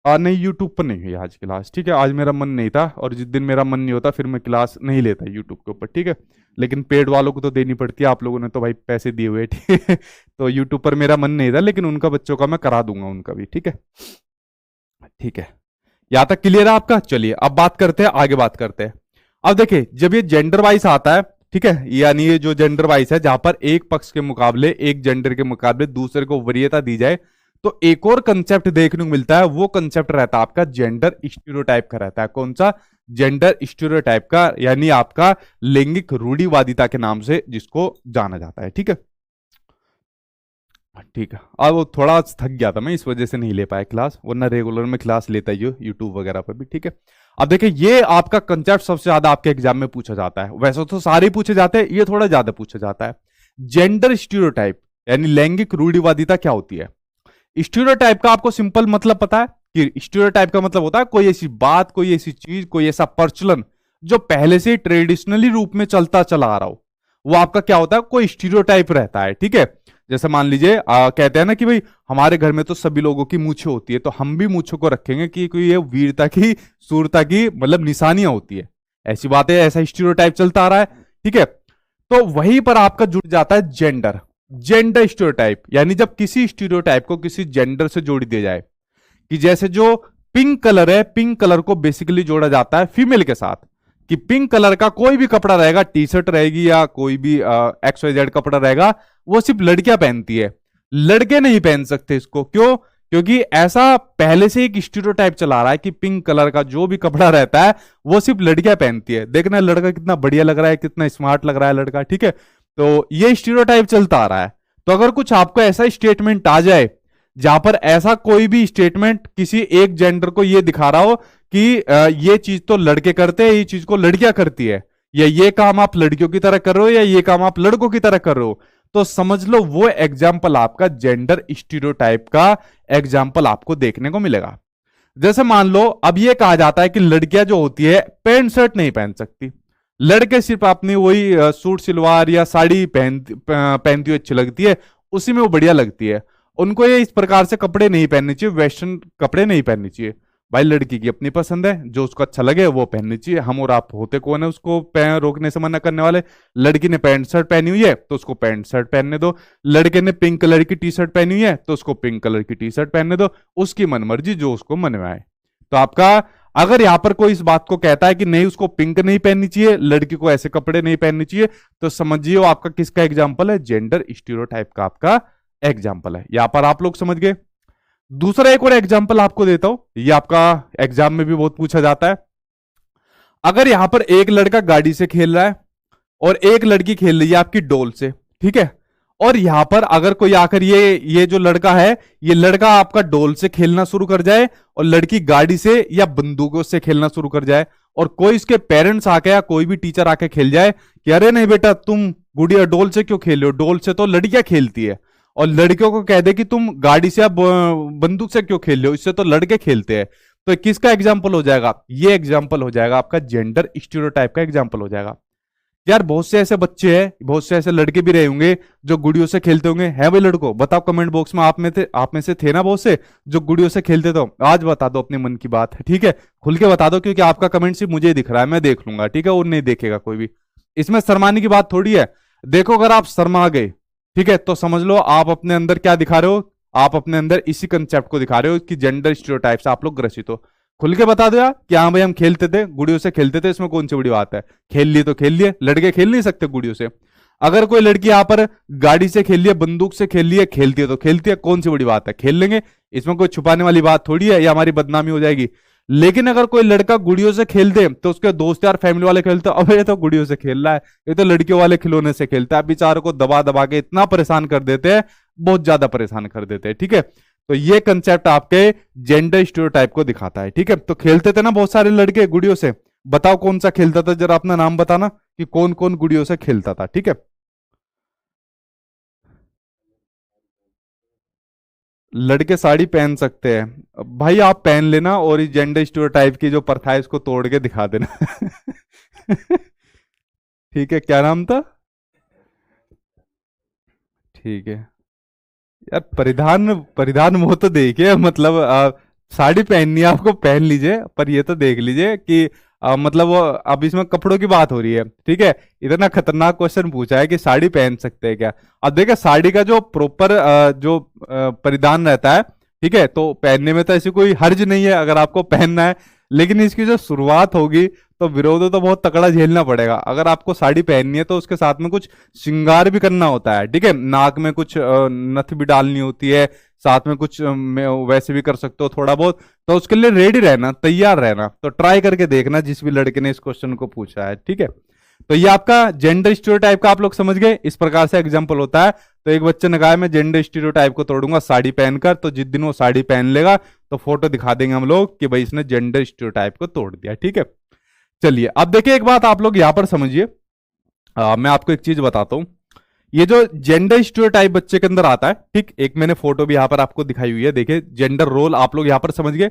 नहीं, यूट्यूब पर नहीं हुई आज क्लास, ठीक है। आज मेरा मन नहीं था, और जिस दिन मेरा मन नहीं होता फिर मैं क्लास नहीं लेता यूट्यूब के ऊपर, ठीक है। लेकिन पेड वालों को तो देनी पड़ती है, आप लोगों ने तो भाई पैसे दिए हुए, ठीक है। तो यूट्यूब पर मेरा मन नहीं था, लेकिन उनका बच्चों का मैं करा दूंगा, उनका भी, ठीक है। ठीक है, यहां तक क्लियर है आपका? चलिए अब बात करते हैं, आगे बात करते हैं। अब देखिए, जब ये जेंडर वाइज आता है, ठीक है, यानी ये जो जेंडर वाइज है, जहां पर एक पक्ष के मुकाबले, एक जेंडर के मुकाबले दूसरे को वरीयता दी जाए, तो एक और कंसेप्ट देखने को मिलता है। वो कंसेप्ट रहता है आपका जेंडर स्टीरियोटाइप का रहता है। कौन सा? जेंडर स्टीरियोटाइप का, यानी आपका लैंगिक रूढ़िवादिता के नाम से जिसको जाना जाता है, ठीक है। ठीक है, अब वो थोड़ा थक गया था मैं, इस वजह से नहीं ले पाया क्लास, वरना रेगुलर में क्लास लेता ही यूट्यूब वगैरह पर भी, ठीक है। अब देखिए, ये आपका कंसेप्ट सबसे ज्यादा आपके एग्जाम में पूछा जाता है। वैसे तो सारे पूछे जाते हैं, ये थोड़ा ज्यादा पूछा जाता है। जेंडर स्टीरियोटाइप यानी लैंगिक रूढ़िवादिता क्या होती है? स्टीरियोटाइप का आपको सिंपल मतलब पता है कि स्टीरियोटाइप का मतलब होता है कोई ऐसी बात, कोई ऐसी चीज, कोई ऐसा प्रचलन जो पहले से ट्रेडिशनली रूप में चलता चला आ रहा हो, वो आपका क्या होता है? कोई स्टीरियोटाइप रहता है, ठीक है। जैसे मान लीजिए कहते हैं ना कि भाई हमारे घर में तो सभी लोगों की मूछें होती है, तो हम भी मूछों को रखेंगे कि कोई ये वीरता की, सूरता की मतलब निशानियां होती है। ऐसी बातें, ऐसा स्टीरियोटाइप चलता आ रहा है, ठीक है। तो वहीं पर आपका जुड़ जाता है जेंडर। जेंडर स्टीरियोटाइप यानी जब किसी स्टीरियोटाइप को किसी जेंडर से जोड़ दिया जाए, कि जैसे जो पिंक कलर है, पिंक कलर को बेसिकली जोड़ा जाता है फीमेल के साथ, कि पिंक कलर का कोई भी कपड़ा रहेगा, टी शर्ट रहेगी या कोई भी XYZ कपड़ा रहेगा, वो सिर्फ लड़कियां पहनती है, लड़के नहीं पहन सकते इसको। क्यों? क्योंकि ऐसा पहले से एक स्टीरियोटाइप चला रहा है कि पिंक कलर का जो भी कपड़ा रहता है वो सिर्फ लड़कियां पहनती है। देखना लड़का कितना बढ़िया लग रहा है, कितना स्मार्ट लग रहा है लड़का, ठीक है। तो ये स्टीरियोटाइप चलता आ रहा है। तो अगर कुछ आपको ऐसा स्टेटमेंट आ जाए जहां पर ऐसा कोई भी स्टेटमेंट किसी एक जेंडर को ये दिखा रहा हो कि ये चीज तो लड़के करते हैं, ये चीज को लड़कियां करती है, या ये काम आप लड़कियों की तरह कर रहे हो, या ये काम आप लड़कों की तरह कर रहे हो, तो समझ लो वो एग्जाम्पल आपका जेंडर स्टीरियोटाइप का एग्जाम्पल आपको देखने को मिलेगा। जैसे मान लो अब ये कहा जाता है कि लड़कियां जो होती है पैंट शर्ट नहीं पहन सकती, लड़के सिर्फ अपनी वही सूट सलवार या साड़ी पहनती हुई अच्छी लगती है, उसी में वो बढ़िया लगती है, उनको ये इस प्रकार से कपड़े नहीं पहनने चाहिए, वेस्टर्न कपड़े नहीं पहनने चाहिए। भाई लड़की की अपनी पसंद है, जो उसको अच्छा लगे वो पहननी चाहिए। हम और आप होते कौन है उसको रोकने से मना करने वाले? लड़की ने पैंट शर्ट पहनी हुई है तो उसको पैंट शर्ट पहनने दो, लड़के ने पिंक कलर की टी शर्ट पहनी हुई है तो उसको पिंक कलर की टी शर्ट पहनने दो, उसकी मनमर्जी, जो उसको मन में आए। तो आपका अगर यहां पर कोई इस बात को कहता है कि नहीं उसको पिंक नहीं पहननी चाहिए, लड़की को ऐसे कपड़े नहीं पहनने चाहिए, तो समझिए वो आपका किसका एग्जाम्पल है? जेंडर स्टीरियोटाइप का आपका एग्जाम्पल है। यहां पर आप लोग समझ गए। दूसरा एक और एग्जाम्पल आपको देता हूं, ये आपका एग्जाम में भी बहुत पूछा जाता है। अगर यहां पर एक लड़का गाड़ी से खेल रहा है और एक लड़की खेल रही है आपकी डोल से, ठीक है, और यहां पर अगर कोई आकर ये जो लड़का है, ये लड़का आपका डोल से खेलना शुरू कर जाए और लड़की गाड़ी से या बंदूकों से खेलना शुरू कर जाए, और कोई इसके पेरेंट्स आके या कोई भी टीचर आके खेल जाए कि अरे नहीं बेटा तुम गुड़िया डोल से क्यों खेल रहे हो, डोल से तो लड़कियां खेलती है, और लड़कियों को कह दे कि तुम गाड़ी से या बंदूक से क्यों खेल रहे हो, इससे तो लड़के खेलते हैं, तो किसका एग्जाम्पल हो जाएगा? ये एग्जाम्पल हो जाएगा आपका जेंडर स्टीरियोटाइप का एग्जाम्पल हो जाएगा। यार बहुत से ऐसे बच्चे हैं, बहुत से ऐसे लड़के भी रहे होंगे जो गुड़ियों से खेलते होंगे, है भाई लड़कों? बताओ कमेंट बॉक्स में, आप में से थे ना बहुत से जो गुड़ियों से खेलते? तो आज बता दो अपने मन की बात, ठीक है? खुल के बता दो, क्योंकि आपका कमेंट सिर्फ मुझे ही दिख रहा है, मैं देख लूंगा, ठीक है? और नहीं देखेगा कोई भी। इसमें शर्माने की बात थोड़ी है। देखो अगर आप शर्मा गए, ठीक है, तो समझ लो आप अपने अंदर क्या दिखा रहे हो, आप अपने अंदर इसी कंसेप्ट को दिखा रहे हो कि जेंडर स्टीरियोटाइप से आप लोग ग्रसित हो। खुल के बता दो यार कि हाँ भाई हम खेलते थे, गुड़ियों से खेलते थे, इसमें कौन सी बड़ी बात है? खेल लिए तो खेल लिए, लड़के खेल नहीं सकते गुड़ियों से? अगर कोई लड़की यहाँ पर गाड़ी से खेल लिए, बंदूक से खेल लिए, खेलती है तो खेलती है, कौन सी बड़ी बात है? खेल लेंगे, इसमें कोई छुपाने वाली बात थोड़ी है, या हमारी बदनामी हो जाएगी। लेकिन अगर कोई लड़का गुड़ियों से खेल दे तो उसके दोस्त यार फैमिली वाले खेलते, अब ये तो गुड़ियों से खेल रहा है, ये तो लड़कियों वाले खिलौने से खेलता है, बेचारों को दबा दबा के इतना परेशान कर देते हैं, बहुत ज्यादा परेशान कर देते हैं, ठीक है? तो ये कंसेप्ट आपके जेंडर स्टीरियोटाइप को दिखाता है, ठीक है? तो खेलते थे ना बहुत सारे लड़के गुड़ियों से, बताओ कौन सा खेलता था? जरा अपना नाम बताना कि कौन कौन गुड़ियों से खेलता था, ठीक है? लड़के साड़ी पहन सकते हैं भाई, आप पहन लेना, और इस जेंडर स्टीरियोटाइप की जो प्रथा है इसको तोड़ के दिखा देना। ठीक है, क्या नाम था? ठीक है यार, परिधान परिधान वो तो देखिए, मतलब साड़ी पहननी है आपको पहन लीजिए, पर ये तो देख लीजिए कि मतलब वो अब इसमें कपड़ों की बात हो रही है, ठीक है? इतना खतरनाक क्वेश्चन पूछा है कि साड़ी पहन सकते हैं क्या? अब देखिए साड़ी का जो प्रॉपर जो परिधान रहता है, ठीक है, तो पहनने में तो ऐसी कोई हर्ज नहीं है अगर आपको पहनना है। लेकिन इसकी जो शुरुआत होगी तो विरोध तो बहुत तकड़ा झेलना पड़ेगा। अगर आपको साड़ी पहननी है तो उसके साथ में कुछ श्रृंगार भी करना होता है, ठीक है? नाक में कुछ नथ भी डालनी होती है, साथ में कुछ वैसे भी कर सकते हो थोड़ा बहुत। तो उसके लिए रेडी रहना, तैयार रहना। तो ट्राई करके देखना जिस भी लड़के ने इस क्वेश्चन को पूछा है, ठीक है? तो ये आपका जेंडर स्टीरियोटाइप का आप लोग समझ गए, इस प्रकार से एग्जांपल होता है। तो एक बच्चे ने कहा मैं जेंडर स्टीरियोटाइप को तोड़ूंगा साड़ी पहनकर, तो जिस दिन वो साड़ी पहन लेगा तो फोटो दिखा देंगे हम लोग कि भाई इसने जेंडर स्टीरियोटाइप को तोड़ दिया, ठीक है? चलिए अब देखिए एक बात आप लोग यहां पर समझिए, मैं आपको एक चीज बताता हूं। ये जो जेंडर स्टीरियोटाइप बच्चे के अंदर आता है, ठीक, एक मैंने फोटो भी यहां पर आपको दिखाई हुई है, देखिए जेंडर रोल आप लोग यहां पर समझ गए।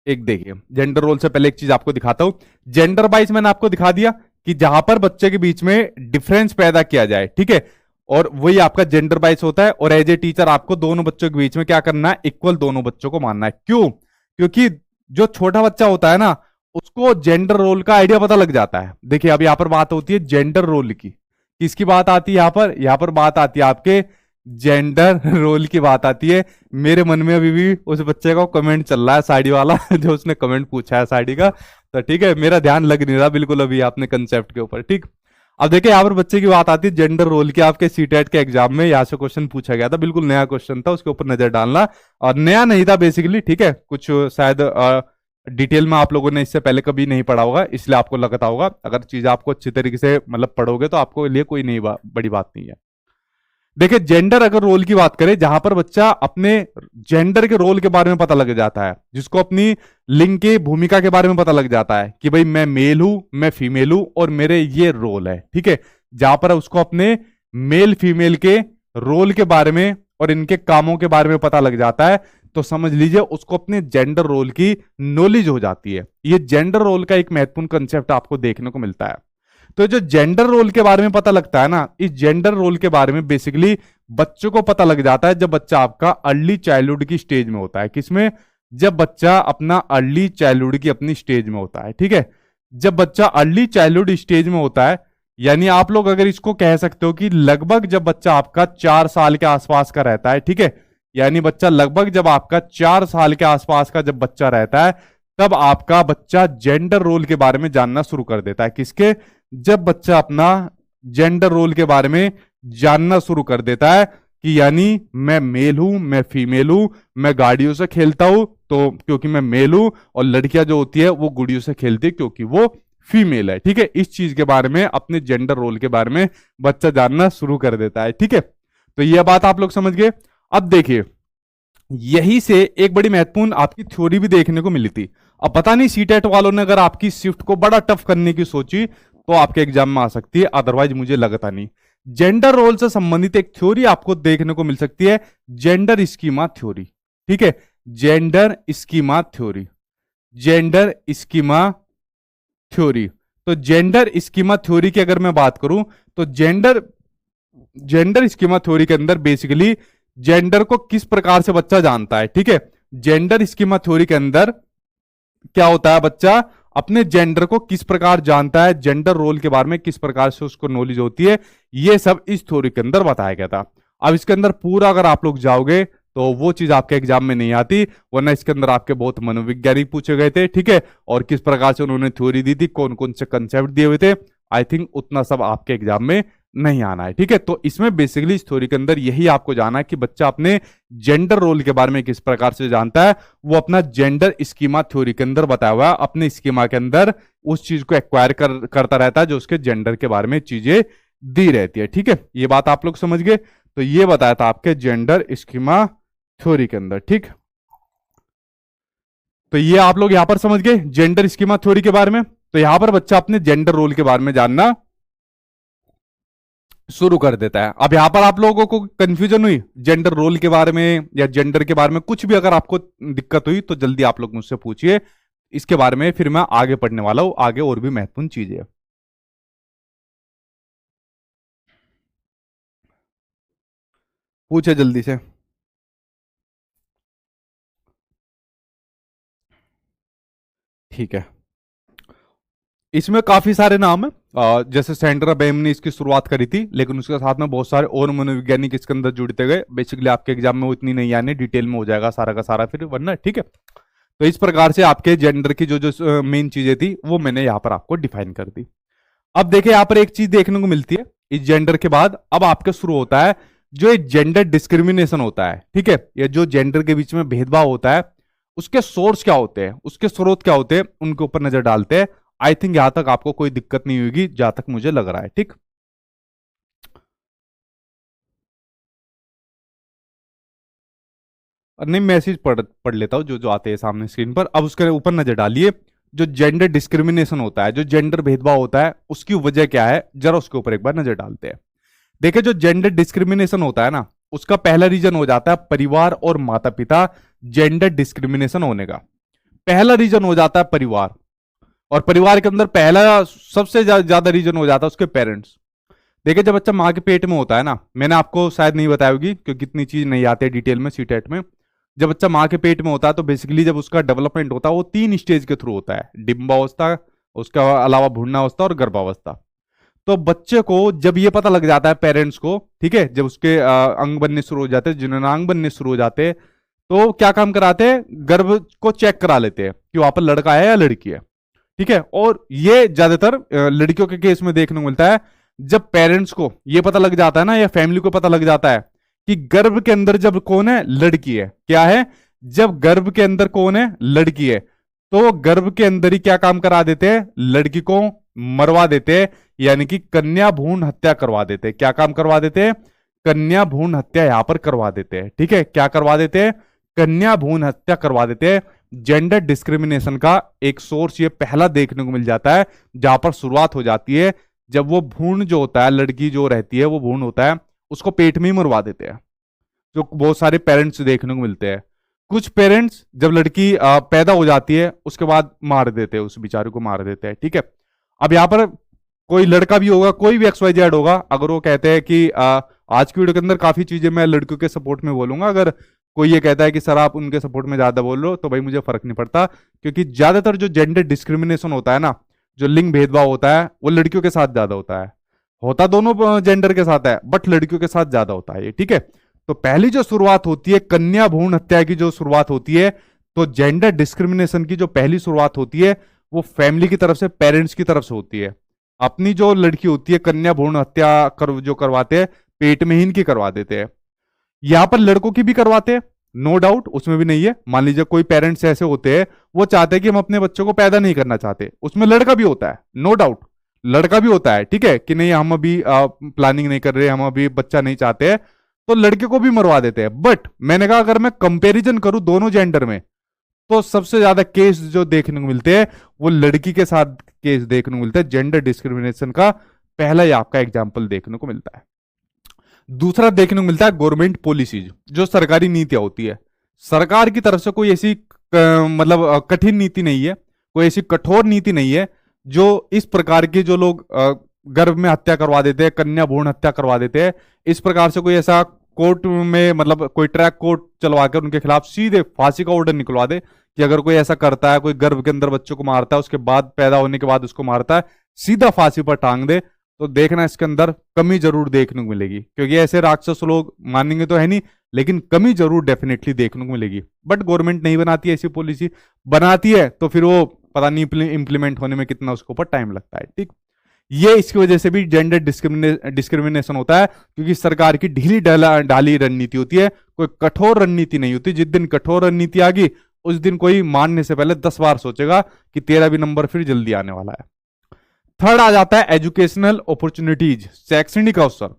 एक देखिए जेंडर रोल से पहले एक चीज आपको दिखाता हूं। जेंडर वाइज मैंने आपको दिखा दिया कि जहां पर बच्चे के बीच में डिफरेंस पैदा किया जाए, ठीक है, और वही आपका जेंडर वाइज होता है। और एज ए टीचर आपको दोनों बच्चों के बीच में क्या करना है? इक्वल दोनों बच्चों को मानना है। क्यों? क्योंकि जो छोटा बच्चा होता है ना, उसको जेंडर रोल का आइडिया पता लग जाता है। देखिए अब यहां पर बात होती है जेंडर रोल की, किसकी बात आती है यहां पर बात आती है आपके जेंडर रोल की बात आती है। मेरे मन में अभी भी उस बच्चे का कमेंट चल रहा है साड़ी वाला, जो उसने कमेंट पूछा है साड़ी का। तो ठीक है, मेरा ध्यान लग नहीं रहा बिल्कुल अभी आपने कंसेप्ट के ऊपर, ठीक। अब देखिए यहाँ पर बच्चे की बात आती है जेंडर रोल की। आपके सीटेट के एग्जाम में यहाँ से क्वेश्चन पूछा गया था, बिल्कुल नया क्वेश्चन था, उसके ऊपर नजर डालना। और नया नहीं था बेसिकली, ठीक है, कुछ शायद डिटेल में आप लोगों ने इससे पहले कभी नहीं पढ़ा होगा, इसलिए आपको लगता होगा। अगर चीज आपको अच्छी तरीके से मतलब पढ़ोगे तो आपको लिए कोई नहीं बड़ी बात नहीं है। देखिए जेंडर अगर रोल की बात करें, जहां पर बच्चा अपने जेंडर के रोल के बारे में पता लग जाता है, जिसको अपनी लिंग की भूमिका के बारे में पता लग जाता है कि भाई मैं मेल हूं, मैं फीमेल हूं और मेरे ये रोल है, ठीक है। जहां पर उसको अपने मेल फीमेल के रोल के बारे में और इनके कामों के बारे में पता लग जाता है, तो समझ लीजिए उसको अपने जेंडर रोल की नॉलेज हो जाती है। ये जेंडर रोल का एक महत्वपूर्ण कंसेप्ट आपको देखने को मिलता है। तो जो जेंडर रोल के बारे में पता लगता है ना, इस जेंडर रोल के बारे में बेसिकली बच्चों को पता लग जाता है जब बच्चा आपका अर्ली चाइल्डहुड की स्टेज में होता है। किसमें? जब बच्चा अपना अर्ली चाइल्डहुड की अपनी स्टेज में होता है, ठीक है। जब बच्चा अर्ली चाइल्डहुड स्टेज में होता है, यानी आप लोग अगर इसको कह सकते हो कि लगभग जब बच्चा आपका 4 साल के आसपास का रहता है, ठीक है, यानी बच्चा लगभग जब आपका 4 साल के आसपास का जब बच्चा रहता है, तब आपका बच्चा जेंडर रोल के बारे में जानना शुरू कर देता है। किसके? जब बच्चा अपना जेंडर रोल के बारे में जानना शुरू कर देता है कि यानी मैं मेल हूं, मैं फीमेल हूं, मैं गाड़ियों से खेलता हूं तो क्योंकि मैं मेल हूं, और लड़कियां जो होती है वो गुड़ियों से खेलती है क्योंकि वो फीमेल है, ठीक है। इस चीज के बारे में, अपने जेंडर रोल के बारे में बच्चा जानना शुरू कर देता है, ठीक है। तो यह बात आप लोग समझ गए। अब देखिए यही से एक बड़ी महत्वपूर्ण आपकी थ्योरी भी देखने को मिली थी। अब पता नहीं सीटेट वालों ने अगर आपकी शिफ्ट को बड़ा टफ करने की सोची तो आपके एग्जाम में आ सकती है, अदरवाइज मुझे लगता नहीं। जेंडर रोल से संबंधित एक थ्योरी आपको देखने को मिल सकती है, जेंडर स्कीमा थ्योरी, ठीक है। Gender schema theory, gender schema theory. तो जेंडर स्कीमा थ्योरी की अगर मैं बात करूं तो जेंडर जेंडर स्कीमा थ्योरी के अंदर बेसिकली जेंडर को किस प्रकार से बच्चा जानता है, ठीक है। जेंडर स्कीमा थ्योरी के अंदर क्या होता है, बच्चा अपने जेंडर को किस प्रकार जानता है, जेंडर रोल के बारे में किस प्रकार से उसको नॉलेज होती है, ये सब इस थ्योरी के अंदर बताया गया था। अब इसके अंदर पूरा अगर आप लोग जाओगे तो वो चीज आपके एग्जाम में नहीं आती, वरना इसके अंदर आपके बहुत मनोवैज्ञानिक पूछे गए थे, ठीक है, और किस प्रकार से उन्होंने थ्योरी दी थी, कौन कौन से कंसेप्ट दिए हुए थे। आई थिंक उतना सब आपके एग्जाम में नहीं आना है, ठीक है। तो इसमें बेसिकली इस थ्योरी के अंदर यही आपको जाना है कि बच्चा अपने जेंडर रोल के बारे में किस प्रकार से जानता है, वो अपना जेंडर स्कीमा थ्योरी के अंदर बताया हुआ है, अपने स्कीमा के अंदर उस चीज को एक्वायर करता रहता है जो उसके जेंडर के बारे में चीजें दी रहती है, ठीक है। ये बात आप लोग समझ गए। तो ये बताया था आपके जेंडर स्कीमा थ्योरी के अंदर, ठीक। तो ये आप लोग यहां पर समझ गए जेंडर स्कीमा थ्योरी के बारे में। तो यहां पर बच्चा अपने जेंडर रोल के बारे में जानना शुरू कर देता है। अब यहां पर आप लोगों को कंफ्यूजन हुई जेंडर रोल के बारे में या जेंडर के बारे में, कुछ भी अगर आपको दिक्कत हुई तो जल्दी आप लोग मुझसे पूछिए इसके बारे में, फिर मैं आगे पढ़ने वाला हूं, आगे और भी महत्वपूर्ण चीजें। पूछे जल्दी से। ठीक है, इसमें काफी सारे नाम है, जैसे सेंड्रा बेम ने इसकी शुरुआत करी थी, लेकिन उसके साथ में बहुत सारे और मनोवैज्ञानिक इसके अंदर जुड़ते गए। बेसिकली आपके एग्जाम में वो इतनी नहीं आने, डिटेल में हो जाएगा सारा का सारा फिर वरना, ठीक है। तो इस प्रकार से आपके जेंडर की जो जो मेन चीजें थी वो मैंने यहाँ पर आपको डिफाइन कर दी। अब देखिए यहाँ पर एक चीज देखने को मिलती है इस जेंडर के बाद, अब आपके शुरू होता है जो एक जेंडर डिस्क्रिमिनेशन होता है, ठीक है। ये जो जेंडर के बीच में भेदभाव होता है उसके सोर्स क्या होते हैं, उसके स्रोत क्या होते हैं, उनके ऊपर नजर डालते हैं। आई थिंक यहां तक आपको कोई दिक्कत नहीं होगी जहां तक मुझे लग रहा है, ठीक। और नहीं, मैसेज पढ़ पढ़ लेता हूं जो जो आते हैं सामने स्क्रीन पर। अब उसके ऊपर नजर डालिए, जो जेंडर डिस्क्रिमिनेशन होता है, जो जेंडर भेदभाव होता है, उसकी वजह क्या है, जरा उसके ऊपर एक बार नजर डालते हैं। देखिए जो जेंडर डिस्क्रिमिनेशन होता है ना, उसका पहला रीजन हो जाता है परिवार और माता पिता जेंडर डिस्क्रिमिनेशन होने का। पहला रीजन हो जाता है परिवार, और परिवार के अंदर पहला सबसे ज्यादा रीजन हो जाता है उसके पेरेंट्स। देखिए जब बच्चा माँ के पेट में होता है ना, मैंने आपको शायद नहीं बताया होगी क्योंकि इतनी चीज नहीं आती है डिटेल में सीटेट में। जब बच्चा माँ के पेट में होता है तो बेसिकली जब उसका डेवलपमेंट होता है वो 3 स्टेज के थ्रू होता है, डिंबावस्था, उसके अलावा भ्रूणावस्था और गर्भावस्था। तो बच्चे को जब ये पता लग जाता है पेरेंट्स को, ठीक है, जब उसके अंग बनने शुरू हो जाते हैं, जननांग बनने शुरू हो जाते हैं, तो क्या काम कराते हैं, गर्भ को चेक करा लेते हैं कि वहां पर लड़का है या लड़की है, ठीक है। और ये ज्यादातर लड़कियों के केस में देखने को मिलता है। जब पेरेंट्स को ये पता लग जाता है ना, या फैमिली को पता लग जाता है कि गर्भ के अंदर जब कौन है, लड़की है, क्या है, जब गर्भ के अंदर कौन है, लड़की है, तो गर्भ के अंदर ही क्या काम करा देते हैं, लड़की को मरवा देते हैं, यानी कि कन्या भ्रूण हत्या करवा देते हैं। क्या काम करवा देते हैं, कन्या भ्रूण हत्या यहां पर करवा देते हैं, ठीक है। क्या करवा देते हैं, कन्या भ्रूण हत्या करवा देते हैं। जेंडर डिस्क्रिमिनेशन का एक सोर्स ये पहला देखने को मिल जाता है, जहां पर शुरुआत हो जाती है जब वो भ्रूण जो होता है, लड़की जो रहती है वो भ्रूण होता है, उसको पेट में ही मरवा देते हैं, जो बहुत सारे पेरेंट्स देखने को मिलते हैं। कुछ पेरेंट्स जब लड़की पैदा हो जाती है उसके बाद मार देते हैं, उस बेचारे को मार देते हैं, ठीक है। अब यहां पर कोई लड़का भी होगा, कोई भी XYZ होगा, अगर वो कहते हैं कि आज की वीडियो के अंदर काफी चीजें मैं लड़कियों के सपोर्ट में बोलूंगा, अगर कोई ये कहता है कि सर आप उनके सपोर्ट में ज्यादा बोल रहे हो तो भाई मुझे फर्क नहीं पड़ता, क्योंकि ज्यादातर जो जेंडर डिस्क्रिमिनेशन होता है ना, जो लिंग भेदभाव होता है, वो लड़कियों के साथ ज्यादा होता है। होता दोनों जेंडर के साथ है बट लड़कियों के साथ ज्यादा होता है ये, ठीक है। तो पहली जो शुरुआत होती है कन्या भ्रूण हत्या की, जो शुरुआत होती है, तो जेंडर डिस्क्रिमिनेशन की जो पहली शुरुआत होती है वो फैमिली की तरफ से, पेरेंट्स की तरफ से होती है। अपनी जो लड़की होती है कन्या भ्रूण हत्या जो करवाते हैं, पेट में ही इनकी करवा देते हैं। यहां पर लड़कों की भी करवाते हैं, नो डाउट, उसमें भी नहीं है। मान लीजिए कोई पेरेंट्स ऐसे होते हैं वो चाहते हैं कि हम अपने बच्चों को पैदा नहीं करना चाहते, उसमें लड़का भी होता है, नो डाउट, लड़का भी होता है, ठीक है, कि नहीं हम अभी प्लानिंग नहीं कर रहे, हम अभी बच्चा नहीं चाहते, तो लड़के को भी मरवा देते हैं। बट मैंने कहा अगर मैं कंपेरिजन करूं दोनों जेंडर में, तो सबसे ज्यादा केस जो देखने को मिलते हैं वो लड़की के साथ केस देखने को मिलता है। जेंडर डिस्क्रिमिनेशन का पहला ही आपका एग्जाम्पल देखने को मिलता है। दूसरा देखने को मिलता है गवर्नमेंट पॉलिसीज, जो सरकारी नीतियां होती है। सरकार की तरफ से कोई ऐसी मतलब कठिन नीति नहीं है, कोई ऐसी कठोर नीति नहीं है जो इस प्रकार के जो लोग गर्भ में हत्या करवा देते हैं, कन्या भ्रूण हत्या करवा देते हैं, इस प्रकार से कोई ऐसा कोर्ट में मतलब कोई ट्रैक कोर्ट चलवा कर उनके खिलाफ सीधे फांसी का ऑर्डर निकलवा दे कि अगर कोई ऐसा करता है, कोई गर्भ के अंदर बच्चों को मारता है, उसके बाद पैदा होने के बाद उसको मारता है, सीधा फांसी पर टांग दे, तो देखना इसके अंदर कमी जरूर देखने को मिलेगी। क्योंकि ऐसे राक्षस लोग मानेंगे तो है नहीं, लेकिन कमी जरूर डेफिनेटली देखने को मिलेगी। बट गवर्नमेंट नहीं बनाती ऐसी पॉलिसी, बनाती है तो फिर वो पता नहीं इंप्लीमेंट होने में कितना उसके ऊपर टाइम लगता है। ठीक, ये इसकी वजह से भी जेंडर डिस्क्रिमिनेशन होता है, क्योंकि सरकार की ढीली ढाली रणनीति होती है, कोई कठोर रणनीति नहीं होती। जिस दिन कठोर रणनीति आ गई उस दिन कोई मानने से पहले 10 बार सोचेगा कि तेरा भी नंबर फिर जल्दी आने वाला है। थर्ड आ जाता है एजुकेशनल अपॉर्चुनिटीज, शैक्षणिक अवसर।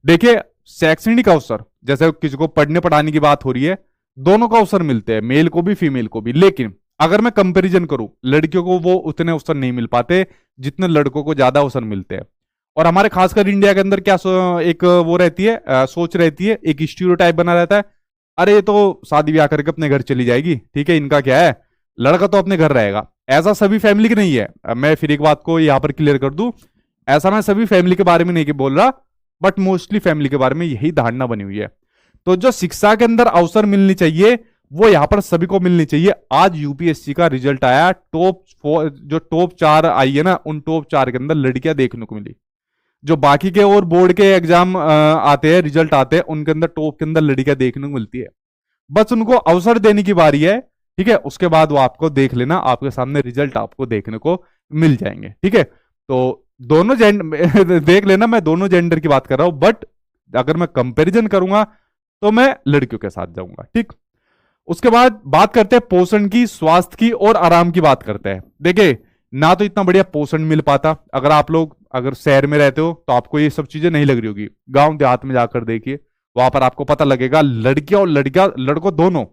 देखिए शैक्षणिक अवसर, जैसे किसी को पढ़ने पढ़ाने की बात हो रही है, दोनों का अवसर मिलते हैं, मेल को भी फीमेल को भी। लेकिन अगर मैं कंपैरिजन करूं, लड़कियों को वो उतने अवसर नहीं मिल पाते जितने लड़कों को ज्यादा अवसर मिलते हैं। और हमारे खासकर इंडिया के अंदर क्या एक वो रहती है, सोच रहती है, एक स्टीरियोटाइप बना रहता है, अरे ये तो शादी ब्याह करके अपने घर चली जाएगी, ठीक है, इनका क्या है, लड़का तो अपने घर रहेगा। ऐसा सभी फैमिली की नहीं है। मैं फिर एक बात को यहां पर क्लियर कर दूं, ऐसा मैं सभी फैमिली के बारे में नहीं बोल रहा, बट मोस्टली फैमिली के बारे में यही धारणा बनी हुई है। तो जो शिक्षा के अंदर अवसर मिलनी चाहिए वो यहां पर सभी को मिलनी चाहिए। आज यूपीएससी का रिजल्ट आया, जो टॉप 4 आई है ना, उन टॉप 4 के अंदर लड़कियां देखने को मिली। जो बाकी के और बोर्ड के एग्जाम आते हैं, रिजल्ट आते हैं, उनके अंदर टॉप के अंदर लड़कियां देखने को मिलती है। बस उनको अवसर देने की बारी है, ठीक है। उसके बाद वो आपको देख लेना, आपके सामने रिजल्ट आपको देखने को मिल जाएंगे, ठीक है। तो दोनों जेंडर देख लेना, मैं दोनों जेंडर की बात कर रहा हूं, बट अगर मैं कंपैरिजन करूंगा तो मैं लड़कियों के साथ जाऊंगा, ठीक। उसके बाद बात करते हैं पोषण की, स्वास्थ्य की और आराम की बात करते हैं। देखिए ना तो इतना बढ़िया पोषण मिल पाता, अगर आप लोग अगर शहर में रहते हो तो आपको ये सब चीजें नहीं लग रही होगी। गांव देहात में जाकर देखिए, वहां पर आपको पता लगेगा लड़कियां और लड़कों दोनों,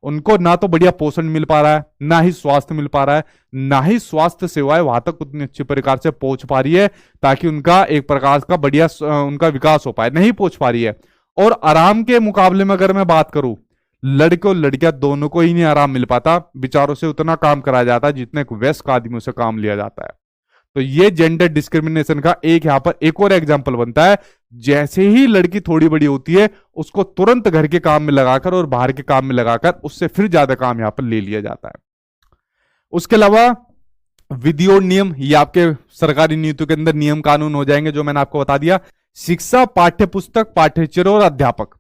उनको ना तो बढ़िया पोषण मिल पा रहा है, ना ही स्वास्थ्य मिल पा रहा है, ना ही स्वास्थ्य सेवाएं वहां तक उतनी अच्छी प्रकार से पहुंच पा रही है ताकि उनका एक प्रकार का बढ़िया उनका विकास हो पाए, नहीं पहुंच पा रही है। और आराम के मुकाबले में अगर मैं बात करूं, लड़के और लड़कियां दोनों को ही नहीं आराम मिल पाता, बेचारों से उतना काम कराया जाता है जितने वयस्क आदमियों से काम लिया जाता है। तो ये जेंडर डिस्क्रिमिनेशन का एक यहां पर एक और एग्जांपल बनता है। जैसे ही लड़की थोड़ी बड़ी होती है उसको तुरंत घर के काम में लगाकर और बाहर के काम में लगाकर उससे फिर ज्यादा काम यहां पर ले लिया जाता है। उसके अलावा विधि और नियम, ये आपके सरकारी नीतियों के अंदर नियम कानून हो जाएंगे जो मैंने आपको बता दिया। शिक्षा, पाठ्य पुस्तक, पाठ्यचर्या और अध्यापक,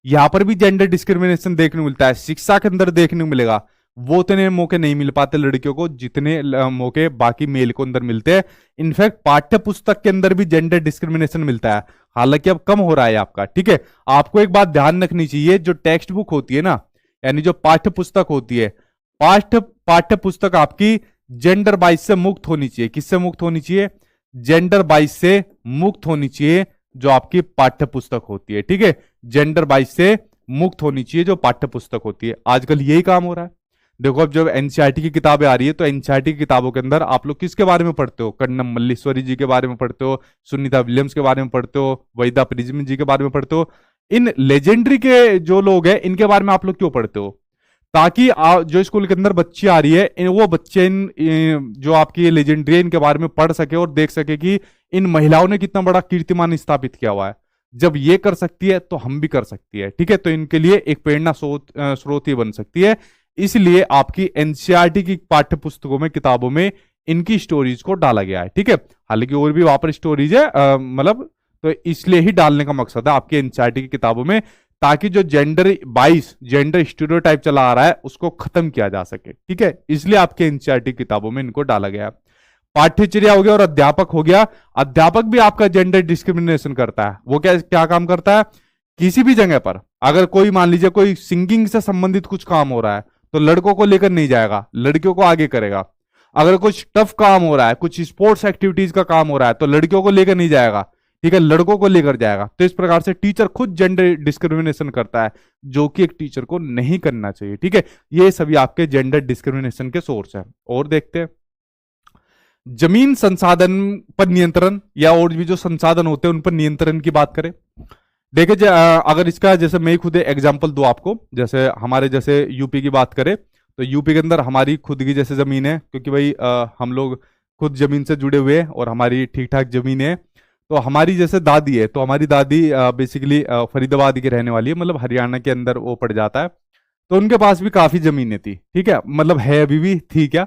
यहां पर भी जेंडर डिस्क्रिमिनेशन देखने को मिलता है। शिक्षा के अंदर देखने को मिलेगा, वो उतने मौके नहीं मिल पाते लड़कियों को जितने मौके बाकी मेल को अंदर मिलते हैं। इनफैक्ट पाठ्य पुस्तक के अंदर भी जेंडर डिस्क्रिमिनेशन मिलता है, हालांकि अब कम हो रहा है आपका, ठीक है। आपको एक बात ध्यान रखनी चाहिए, जो टेक्स्ट बुक होती है ना, यानी जो पाठ्य पुस्तक होती है, पाठ्य पुस्तक आपकी जेंडर बाइस से मुक्त होनी चाहिए। किससे मुक्त होनी चाहिए? जेंडर बाइस से मुक्त होनी चाहिए जो आपकी पाठ्य पुस्तक होती है, ठीक है। जेंडर बाइस से मुक्त होनी चाहिए जो पाठ्य पुस्तक होती है। आजकल यही काम हो रहा है। देखो अब जब एनसीईआरटी की किताबें आ रही है तो एनसीईआरटी की किताबों के अंदर आप लोग किसके बारे में पढ़ते हो? कन्नम मल्लेश्वरी जी के बारे में पढ़ते हो, सुनीता विलियम्स के बारे में पढ़ते हो, वहीदा प्रिज्म जी के बारे में पढ़ते हो। इन लेजेंडरी के जो लोग हैं इनके बारे में आप लोग क्यों पढ़ते हो? ताकि जो स्कूल के अंदर बच्ची आ रही है वो बच्चे इन जो आपकी लेजेंडरी है इनके बारे में पढ़ सके और देख सके कि इन महिलाओं ने कितना बड़ा कीर्तिमान स्थापित किया हुआ है। जब ये कर सकती है तो हम भी कर सकती है, ठीक है। तो इनके लिए एक प्रेरणा स्रोत ही बन सकती है। इसलिए आपकी एनसीईआरटी की पाठ्य पुस्तकों में, किताबों में इनकी स्टोरीज को डाला गया है, ठीक है। हालांकि और भी वहां पर स्टोरीज है, मतलब तो इसलिए ही डालने का मकसद है आपकी एनसीईआरटी की किताबों में, ताकि जो जेंडर बाइस, जेंडर स्टीरियोटाइप चला आ रहा है उसको खत्म किया जा सके, ठीक है। इसलिए आपके एनसीईआरटी किताबों में इनको डाला गया। पाठ्यचर्या हो गया और अध्यापक हो गया। अध्यापक भी आपका जेंडर डिस्क्रिमिनेशन करता है। वो क्या काम करता है? किसी भी जगह पर अगर कोई मान लीजिए कोई सिंगिंग से संबंधित कुछ काम हो रहा है तो लड़कों को लेकर नहीं जाएगा, लड़कियों को आगे करेगा। अगर कुछ टफ काम हो रहा है, कुछ स्पोर्ट्स एक्टिविटीज का काम हो रहा है तो लड़कियों को लेकर नहीं जाएगा, ठीक है, लड़कों को लेकर जाएगा। तो इस प्रकार से टीचर खुद जेंडर डिस्क्रिमिनेशन करता है, जो कि एक टीचर को नहीं करना चाहिए, ठीक है। ये सभी आपके जेंडर डिस्क्रिमिनेशन के सोर्स है। और देखते हैं जमीन संसाधन पर नियंत्रण, या और भी जो संसाधन होते हैं उन पर नियंत्रण की बात करें। देखिए अगर इसका जैसे मैं खुद एग्जांपल दूं आपको, जैसे हमारे जैसे यूपी की बात करें तो यूपी के अंदर हमारी खुद की जैसे जमीन है, क्योंकि भाई हम लोग खुद जमीन से जुड़े हुए हैं और हमारी ठीक ठाक जमीन है। तो हमारी जैसे दादी है, तो हमारी दादी बेसिकली फरीदाबाद की रहने वाली है, मतलब हरियाणा के अंदर वो पड़ जाता है। तो उनके पास भी काफी जमीनें थी, ठीक है, मतलब है अभी भी थी क्या।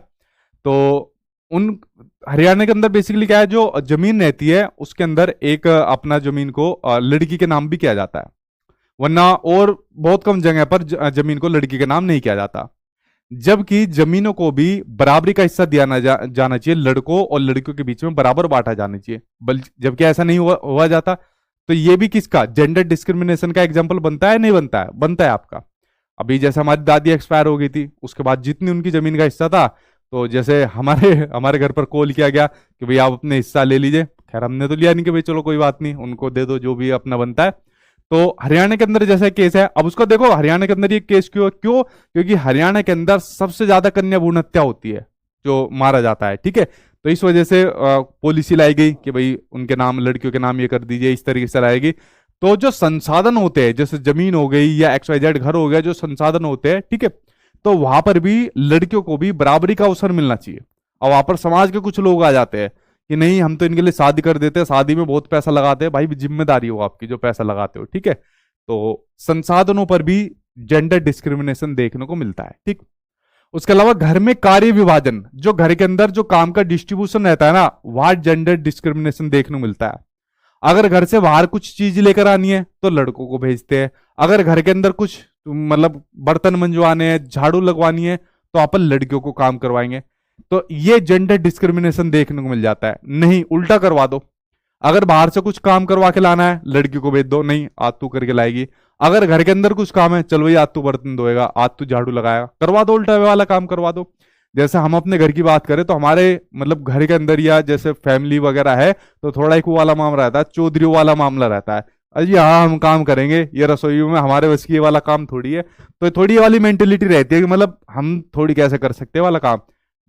तो उन हरियाणा के अंदर बेसिकली क्या है, जो जमीन रहती है उसके अंदर एक अपना जमीन को लड़की के नाम भी किया जाता है, वरना और बहुत कम जगह पर जमीन को लड़की के नाम नहीं किया जाता। जबकि जमीनों को भी बराबरी का हिस्सा दिया जाना चाहिए, लड़कों और लड़कियों के बीच में बराबर बांटा जाना चाहिए, बल्कि जबकि ऐसा नहीं हुआ जाता। तो ये भी किसका जेंडर डिस्क्रिमिनेशन का एग्जाम्पल बनता है, नहीं बनता है, बनता है आपका। अभी जैसे हमारी दादी एक्सपायर हो गई थी, उसके बाद जितनी उनकी जमीन का हिस्सा था, तो जैसे हमारे हमारे घर पर कॉल किया गया कि भाई आप अपने हिस्सा ले लीजिए। खैर हमने तो लिया नहीं कि भाई चलो कोई बात नहीं, उनको दे दो जो भी अपना बनता है। तो हरियाणा के अंदर जैसा केस है, अब उसको देखो हरियाणा के अंदर ये केस क्यों क्यों, क्योंकि हरियाणा के अंदर सबसे ज्यादा कन्या भ्रूण हत्या होती है, जो मारा जाता है, ठीक है। तो इस वजह से पॉलिसी लाई गई कि भाई उनके नाम, लड़कियों के नाम ये कर दीजिए, इस तरीके से लाएगी। तो जो संसाधन होते हैं, जैसे जमीन हो गई या XYZ घर हो गया, जो संसाधन होते हैं, ठीक है, तो वहां पर भी लड़कियों को भी बराबरी का अवसर मिलना चाहिए। और वहां पर समाज के कुछ लोग आ जाते हैं कि नहीं हम तो इनके लिए शादी कर देते हैं, शादी में बहुत पैसा लगाते हैं, भाई जिम्मेदारी हो आपकी जो पैसा लगाते हो, ठीक है। तो संसाधनों पर भी जेंडर डिस्क्रिमिनेशन देखने को मिलता है, ठीक। उसके अलावा घर में कार्य विभाजन, जो घर के अंदर जो काम का डिस्ट्रीब्यूशन रहता है ना, वहां जेंडर डिस्क्रिमिनेशन देखने को मिलता है। अगर घर से बाहर कुछ चीज लेकर आनी है तो लड़कों को भेजते हैं, अगर घर के अंदर कुछ मतलब बर्तन मंजवाने हैं, झाड़ू लगवानी है, तो अपन लड़कियों को काम करवाएंगे। तो ये जेंडर डिस्क्रिमिनेशन देखने को मिल जाता है। नहीं, उल्टा करवा दो, अगर बाहर से कुछ काम करवा के लाना है लड़की को भेज दो, नहीं आज तू करके लाएगी। अगर घर के अंदर कुछ काम है, चल भाई आज तू बर्तन धोएगा, आज तू झाड़ू लगाएगा, करवा दो, उल्टा वाला काम करवा दो। जैसे हम अपने घर की बात करें तो हमारे मतलब घर के अंदर या जैसे फैमिली वगैरह है, तो थोड़ा एक वो वाला मामला रहता है, चौधरी वाला मामला रहता है, अजी हाँ हम काम करेंगे, ये रसोई में हमारे बस की ये वाला काम थोड़ी है। तो थोड़ी वाली मेंटेलिटी रहती है कि मतलब हम थोड़ी कैसे कर सकते हैं वाला काम।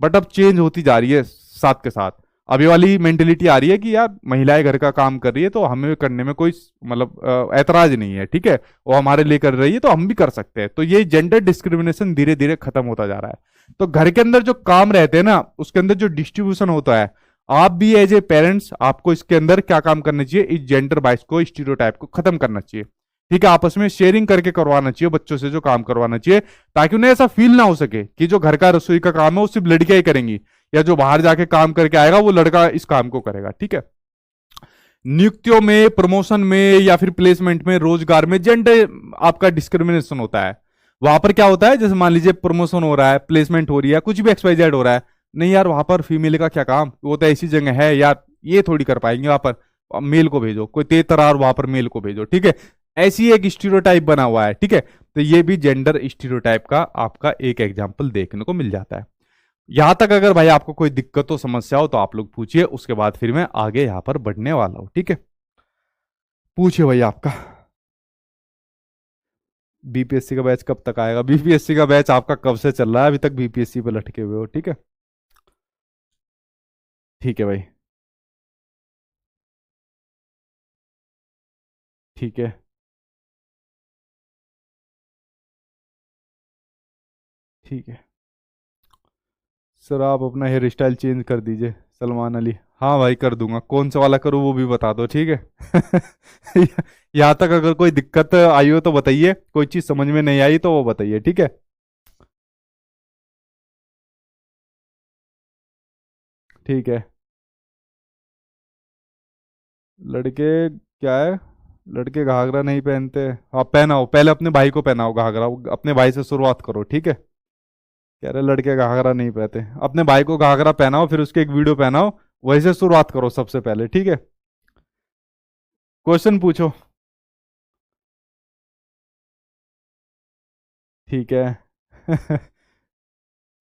बट अब चेंज होती जा रही है साथ के साथ, अभी वाली मेंटेलिटी आ रही है कि यार महिलाएं घर का काम कर रही है तो हमें करने में कोई मतलब ऐतराज नहीं है, ठीक है, वो हमारे लिए कर रही है तो हम भी कर सकते हैं। तो ये जेंडर डिस्क्रिमिनेशन धीरे धीरे खत्म होता जा रहा है। तो घर के अंदर जो काम रहते हैं ना, उसके अंदर जो डिस्ट्रीब्यूशन होता है, आप भी एज ए पेरेंट्स आपको इसके अंदर क्या काम करना चाहिए, इस जेंडर बाइस को, स्टीरियोटाइप को खत्म करना चाहिए, ठीक है। आपस में शेयरिंग करके करवाना चाहिए बच्चों से, जो काम करवाना चाहिए, ताकि उन्हें ऐसा फील ना हो सके कि जो घर का रसोई का काम है वो सिर्फ लड़कियां ही करेंगी, या जो बाहर जाके काम करके आएगा वो लड़का इस काम को करेगा, ठीक है। नियुक्तियों में, प्रमोशन में या फिर प्लेसमेंट में, रोजगार में जेंडर आपका डिस्क्रिमिनेशन होता है। वहां पर क्या होता है, जैसे मान लीजिए प्रमोशन हो रहा है, प्लेसमेंट हो रही है, कुछ भी XYZ हो रहा है, नहीं यार वहां पर फीमेल का क्या काम, वो तो ऐसी जगह है यार, ये थोड़ी कर पाएंगे, वहां पर मेल को भेजो, कोई तेज तरार वहां पर मेल को भेजो, ठीक है। ऐसी एक स्टीरियोटाइप बना हुआ है, ठीक है। तो ये भी जेंडर स्टीरियोटाइप का आपका एक एग्जाम्पल देखने को मिल जाता है। यहां तक अगर भाई आपको कोई दिक्कत हो, समस्या हो, तो आप लोग पूछिए, उसके बाद फिर मैं आगे यहां पर बढ़ने वाला हूं, ठीक है। पूछिए भाई आपका BPSC का बैच कब तक आएगा, BPSC का बैच आपका कब से चल रहा है, अभी तक BPSC पे लटके हुए हो, ठीक है। ठीक है भाई, ठीक है, ठीक है। सर आप अपना हेयर स्टाइल चेंज कर दीजिए, सलमान अली। हाँ भाई कर दूंगा, कौन सा वाला करूँ वो भी बता दो, ठीक है। यहाँ तक अगर कोई दिक्कत आई हो तो बताइए, कोई चीज़ समझ में नहीं आई तो वो बताइए, ठीक है। ठीक है। लड़के क्या है, लड़के घाघरा नहीं पहनते, आप पहनाओ, पहले अपने भाई को पहनाओ घाघरा, अपने भाई से शुरुआत करो, ठीक है। कह रहे लड़के घाघरा नहीं पहनते, अपने भाई को घाघरा पहनाओ, फिर उसके एक वीडियो पहनाओ, वहीं से शुरुआत करो सबसे पहले, ठीक है। क्वेश्चन पूछो। ठीक है।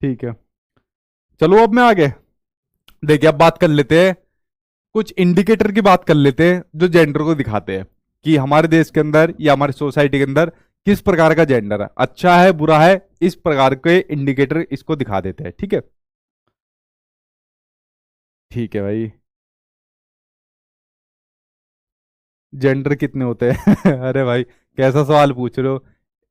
ठीक है, चलो अब मैं आगे, देखिए अब बात कर लेते हैं, कुछ इंडिकेटर की बात कर लेते हैं जो जेंडर को दिखाते हैं कि हमारे देश के अंदर या हमारी सोसाइटी के अंदर किस प्रकार का जेंडर है, अच्छा है बुरा है, इस प्रकार के इंडिकेटर इसको दिखा देते हैं, ठीक है। ठीक है भाई, जेंडर कितने होते हैं? अरे भाई कैसा सवाल पूछ रहे हो,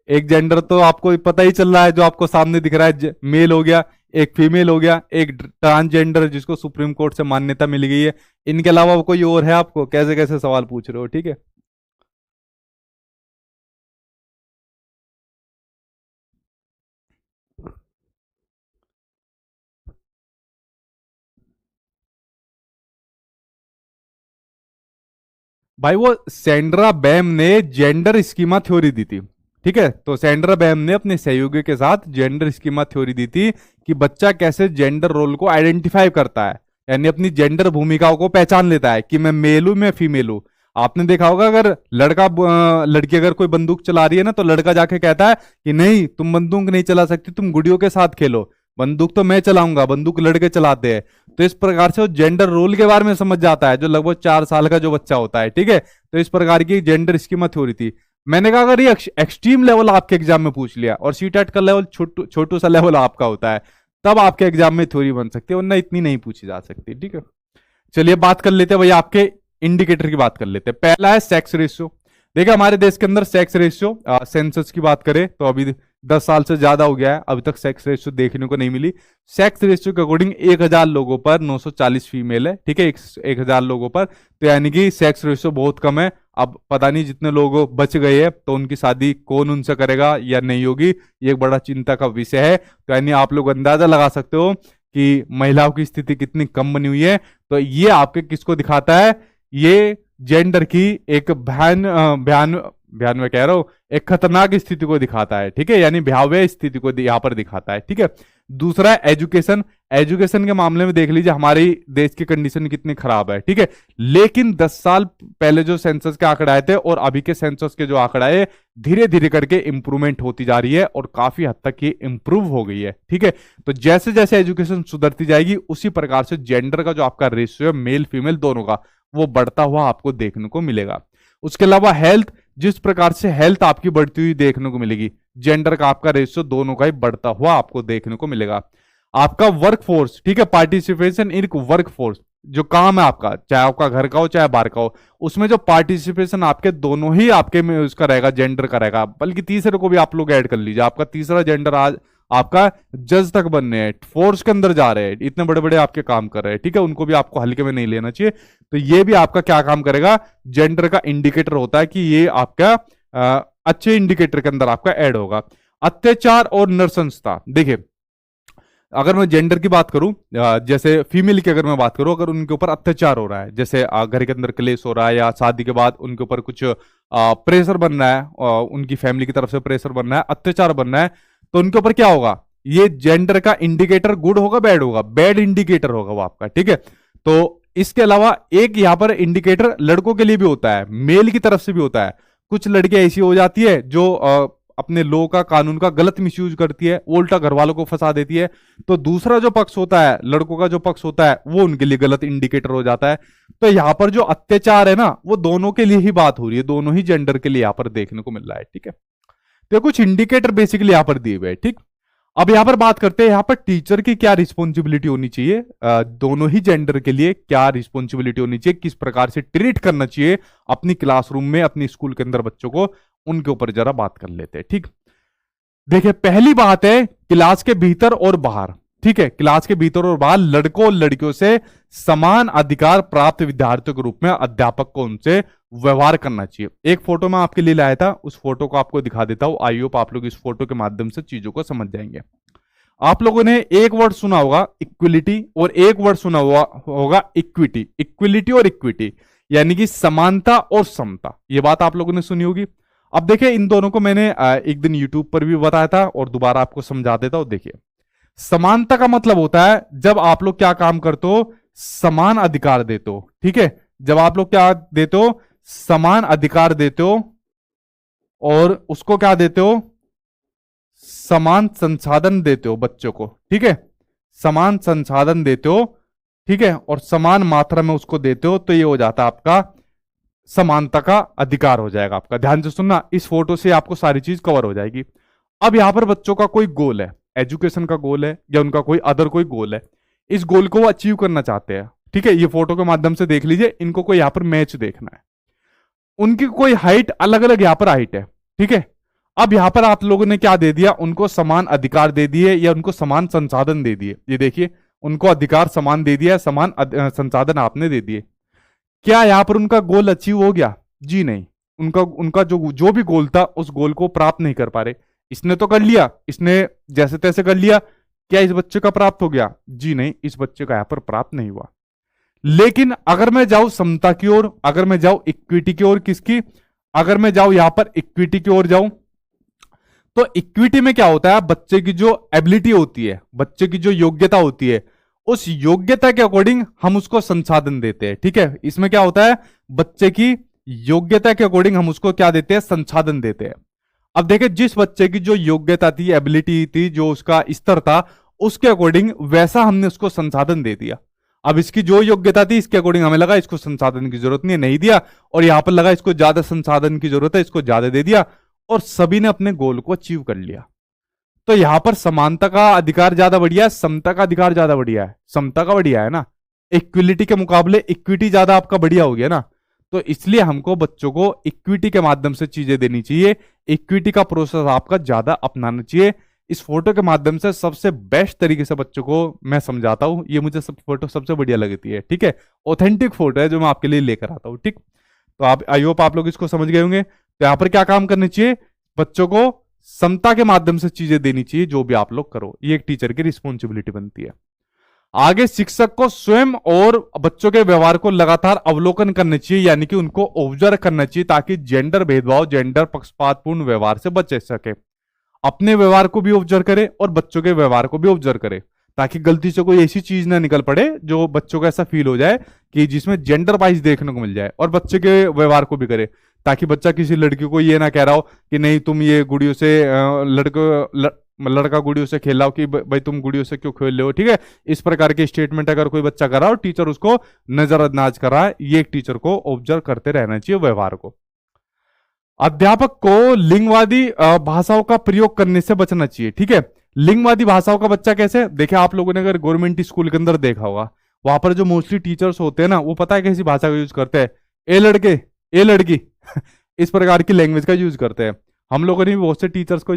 एक जेंडर तो आपको पता ही चल रहा है, जो आपको सामने दिख रहा है, मेल हो गया, एक फीमेल हो गया, एक ट्रांसजेंडर जिसको सुप्रीम कोर्ट से मान्यता मिल गई है। इनके अलावा कोई और है आपको? कैसे कैसे सवाल पूछ रहे हो, ठीक है। भाई वो सैंड्रा बैम ने जेंडर स्कीमा थ्योरी दी थी, ठीक है। तो सैंड्रा बैम ने अपने सहयोगी के साथ जेंडर स्कीमा थ्योरी दी थी कि बच्चा कैसे जेंडर रोल को आइडेंटिफाई करता है, यानी अपनी जेंडर भूमिकाओं को पहचान लेता है कि मैं मेल हूं, मैं फीमेल हूं। आपने देखा होगा अगर लड़की अगर कोई बंदूक चला रही है ना, तो लड़का जाके कहता है कि नहीं तुम बंदूक नहीं चला सकती, तुम गुड़ियों के साथ खेलो, बंदूक तो मैं चलाऊंगा, बंदूक लड़के चलाते हैं। तो इस प्रकार से वो जेंडर रोल के बारे में समझ जाता है, जो लगभग 4 साल का जो बच्चा होता है, ठीक है। तो इस प्रकार की जेंडर स्कीमा थ्योरी थी। मैंने कहा अगर ये एक्सट्रीम लेवल आपके एग्जाम में पूछ लिया और सीटेट का लेवल छोटू सा लेवल आपका होता है, तब आपके एग्जाम में थ्योरी बन सकती है, वरना इतनी नहीं पूछी जा सकती, ठीक है। चलिए बात कर लेते हैं भैया, आपके इंडिकेटर की बात कर लेते हैं। पहला है सेक्स रेशियो। देखिए हमारे देश के अंदर सेक्स रेशियो, सेंसस की बात करें तो अभी 10 साल से ज्यादा हो गया है, अभी तक सेक्स रेशियो देखने को नहीं मिली। सेक्स रेशियो के अकॉर्डिंग 1000 लोगों पर 940 फीमेल है, ठीक है, 1000 लोगों पर। तो यानी कि सेक्स रेशियो बहुत कम है। अब पता नहीं जितने लोग बच गए हैं तो उनकी शादी कौन उनसे करेगा या नहीं होगी, ये एक बड़ा चिंता का विषय है। तो यानी आप लोग अंदाजा लगा सकते हो कि महिलाओं की स्थिति कितनी कम बनी हुई है। तो ये आपके किसको दिखाता है? ये जेंडर की एक भयान में कह रहा हूं, एक खतरनाक स्थिति को दिखाता है, ठीक है, यानी भयावह स्थिति को यहां पर दिखाता है, ठीक है। दूसरा है एजुकेशन। एजुकेशन के मामले में देख लीजिए हमारी देश की कंडीशन कितनी खराब है, ठीक है। लेकिन 10 साल पहले जो सेंसस के आंकड़े आए थे और अभी के सेंसस के जो आंकड़े आए, धीरे धीरे करके इंप्रूवमेंट होती जा रही है और काफी हद तक ये इंप्रूव हो गई है, ठीक है। तो जैसे जैसे एजुकेशन सुधरती जाएगी उसी प्रकार से जेंडर का जो आपका रेशियो है मेल फीमेल दोनों का, वो बढ़ता हुआ आपको देखने को मिलेगा। उसके अलावा हेल्थ, जिस प्रकार से हेल्थ आपकी बढ़ती हुई देखने को मिलेगी, जेंडर का आपका रेशियो दोनों का ही बढ़ता हुआ आपको देखने को मिलेगा। आपका वर्क फोर्स, ठीक है, पार्टिसिपेशन इन वर्क फोर्स, जो काम है आपका, चाहे आपका घर का हो चाहे बाहर का हो, उसमें जो पार्टिसिपेशन आपके दोनों ही आपके में उसका रहेगा, जेंडर का रहेगा। बल्कि तीसरे को भी आप लोग ऐड कर लीजिए, आपका तीसरा जेंडर आज आपका जज तक बनने हैं, फोर्स के अंदर जा रहे हैं, इतने बड़े बड़े आपके काम कर रहे हैं, ठीक है, उनको भी आपको हल्के में नहीं लेना चाहिए। तो ये भी आपका क्या काम करेगा? जेंडर का इंडिकेटर होता है कि ये आपका अच्छे इंडिकेटर के अंदर आपका ऐड होगा। अत्याचार और नरसंसता, देखिए अगर मैं जेंडर की बात करूं, जैसे फीमेल की अगर मैं बात करूं, अगर उनके ऊपर अत्याचार हो रहा है, जैसे घर के अंदर क्लेश हो रहा है या शादी के बाद उनके ऊपर कुछ प्रेशर बन रहा है, उनकी फैमिली की तरफ से प्रेशर बन रहा है, अत्याचार बन रहा है, तो उनके ऊपर क्या होगा? ये जेंडर का इंडिकेटर गुड होगा बैड होगा? बैड इंडिकेटर होगा वो आपका, ठीक है। तो इसके अलावा एक यहां पर इंडिकेटर लड़कों के लिए भी होता है, मेल की तरफ से भी होता है। कुछ लड़कियां ऐसी हो जाती है जो अपने लॉ का, कानून का गलत मिसयूज करती है, उल्टा घर वालों को फंसा देती है। तो दूसरा जो पक्ष होता है, लड़कों का जो पक्ष होता है, वो उनके लिए गलत इंडिकेटर हो जाता है। तो यहां पर जो अत्याचार है ना, वो दोनों के लिए ही बात हो रही है, दोनों ही जेंडर के लिए यहां पर देखने को मिल रहा है, ठीक है। तो कुछ इंडिकेटर बेसिकली यहां पर दिए हुए हैं, ठीक। अब यहां पर बात करते हैं, यहां पर टीचर की क्या रिस्पॉन्सिबिलिटी होनी चाहिए, दोनों ही जेंडर के लिए क्या रिस्पॉन्सिबिलिटी होनी चाहिए, किस प्रकार से ट्रीट करना चाहिए अपनी क्लासरूम में, अपनी स्कूल के अंदर बच्चों को, उनके ऊपर जरा बात कर लेते हैं, ठीक। देखिए पहली बात है क्लास के भीतर और बाहर, ठीक है, क्लास के भीतर और बाहर लड़कों और लड़कियों से समान अधिकार प्राप्त विद्यार्थियों के रूप में अध्यापक को उनसे व्यवहार करना चाहिए। एक फोटो मैं आपके लिए लाया था, उस फोटो को आपको दिखा देता हूं, आई होप आप लोग इस फोटो के माध्यम से चीजों को समझ जाएंगे। आप लोगों ने एक वर्ड सुना होगा इक्विलिटी, और एक वर्ड सुना हुआ होगा इक्विटी। इक्विलिटी और इक्विटी यानी कि समानता और समता, ये बात आप लोगों ने सुनी होगी। अब देखिए इन दोनों को मैंने एक दिन यूट्यूब पर भी बताया था और दोबारा आपको समझा देता हूं। देखिए समानता का मतलब होता है जब आप लोग क्या काम करते हो, समान अधिकार देते हो, ठीक है। जब आप लोग क्या देते हो, समान अधिकार देते हो, और उसको क्या देते हो, समान संसाधन देते हो बच्चों को, ठीक है, समान संसाधन देते हो, ठीक है, और समान मात्रा में उसको देते हो, तो ये हो जाता है आपका समानता का अधिकार हो जाएगा आपका। ध्यान से सुनना, इस फोटो से आपको सारी चीज कवर हो जाएगी। अब यहां पर बच्चों का कोई गोल है, एजुकेशन का गोल है या उनका कोई अदर कोई गोल है, इस गोल को वो अचीव करना चाहते हैं, ठीक है। ये फोटो के माध्यम से देख लीजिए, इनको कोई यहां पर मैच देखना है, उनकी कोई हाइट अलग अलग यहां पर हाइट है, ठीक है। अब यहां पर आप लोगों ने क्या दे दिया, उनको समान अधिकार दे दिए या उनको समान संसाधन दे दिए। ये देखिए, उनको अधिकार समान दे दिया, समान संसाधन आपने दे दिए। क्या यहां पर उनका गोल अचीव हो गया? जी नहीं। उनका उनका जो जो भी गोल था उस गोल को प्राप्त नहीं कर पा रहे। इसने तो कर लिया, इसने जैसे तैसे कर लिया। क्या इस बच्चे का प्राप्त हो गया? जी नहीं, इस बच्चे का यहां पर प्राप्त नहीं हुआ। लेकिन अगर मैं जाऊं समता की ओर, अगर मैं जाऊं इक्विटी की ओर, किसकी, अगर मैं जाऊं यहां पर इक्विटी की ओर जाऊं, तो इक्विटी में क्या होता है, बच्चे की जो एबिलिटी होती है, बच्चे की जो योग्यता होती है, उस योग्यता के अकॉर्डिंग हम उसको संसाधन देते हैं। ठीक है, इसमें क्या होता है, बच्चे की योग्यता के अकॉर्डिंग हम उसको क्या देते हैं, संसाधन देते हैं। अब देखिए, जिस बच्चे की जो योग्यता थी, एबिलिटी थी, जो उसका स्तर था, उसके अकॉर्डिंग वैसा हमने उसको संसाधन दे दिया। अब इसकी जो योग्यता थी, इसके अकॉर्डिंग हमें लगा इसको संसाधन की जरूरत नहीं है, नहीं दिया। और यहां पर लगा इसको ज्यादा संसाधन की जरूरत है, इसको ज्यादा दे दिया। और सभी ने अपने गोल को अचीव कर लिया। तो यहां पर समानता का अधिकार ज्यादा बढ़िया है, समता का अधिकार ज्यादा बढ़िया है? समता का बढ़िया है ना। इक्विलिटी के मुकाबले इक्विटी ज्यादा आपका बढ़िया हो गया ना। तो इसलिए हमको बच्चों को इक्विटी के माध्यम से चीजें देनी चाहिए। इक्विटी का प्रोसेस आपका ज्यादा अपनाना चाहिए। इस फोटो के माध्यम से सबसे बेस्ट तरीके से बच्चों को मैं समझाता हूं। ये मुझे सब फोटो सबसे बढ़िया लगती है। ठीक है, ऑथेंटिक फोटो है जो मैं आपके लिए लेकर आता हूं। ठीक, तो आप, आई होप आप लोग इसको समझ गए होंगे। तो यहां पर क्या काम करने चाहिए, बच्चों को समता के माध्यम से चीजें देनी चाहिए। जो भी आप लोग करो, ये एक टीचर की रिस्पॉन्सिबिलिटी बनती है। आगे शिक्षक को स्वयं और बच्चों के व्यवहार को लगातार अवलोकन करना चाहिए, यानी कि उनको ऑब्जर्व करना चाहिए, ताकि जेंडर भेदभाव, जेंडर पक्षपातपूर्ण व्यवहार से बच सके। अपने व्यवहार को भी ऑब्जर्व करे और बच्चों के व्यवहार को भी ऑब्जर्व करे, ताकि गलती से कोई ऐसी चीज ना निकल पड़े जो बच्चों को ऐसा फील हो जाए कि जिसमें जेंडर वाइज देखने को मिल जाए। और बच्चे के व्यवहार को भी करे, ताकि बच्चा किसी लड़की को ये ना कह रहा हो कि नहीं तुम ये गुड़ियों से लड़का गुड़ियों से खेल रहा हो, कि भाई तुम गुड़ियों से क्यों खेल रहे हो। ठीक है, इस प्रकार के स्टेटमेंट अगर कोई बच्चा कर रहा हो, टीचर उसको नजरअंदाज कर रहा है, ये एक टीचर को ऑब्जर्व करते रहना चाहिए व्यवहार को। अध्यापक को लिंगवादी भाषाओं का प्रयोग करने से बचना चाहिए। ठीक है, लिंगवादी भाषाओं का बच्चा कैसे, देखे आप लोगों ने अगर गवर्नमेंट स्कूल के अंदर देखा होगा, वहां पर जो मोस्टली टीचर्स होते हैं ना, वो पता है कैसी भाषा का यूज करते हैं, ए लड़के, ए लड़की इस प्रकार की लैंग्वेज का यूज करते हैं। हम लोगों ने भी बहुत से टीचर्स को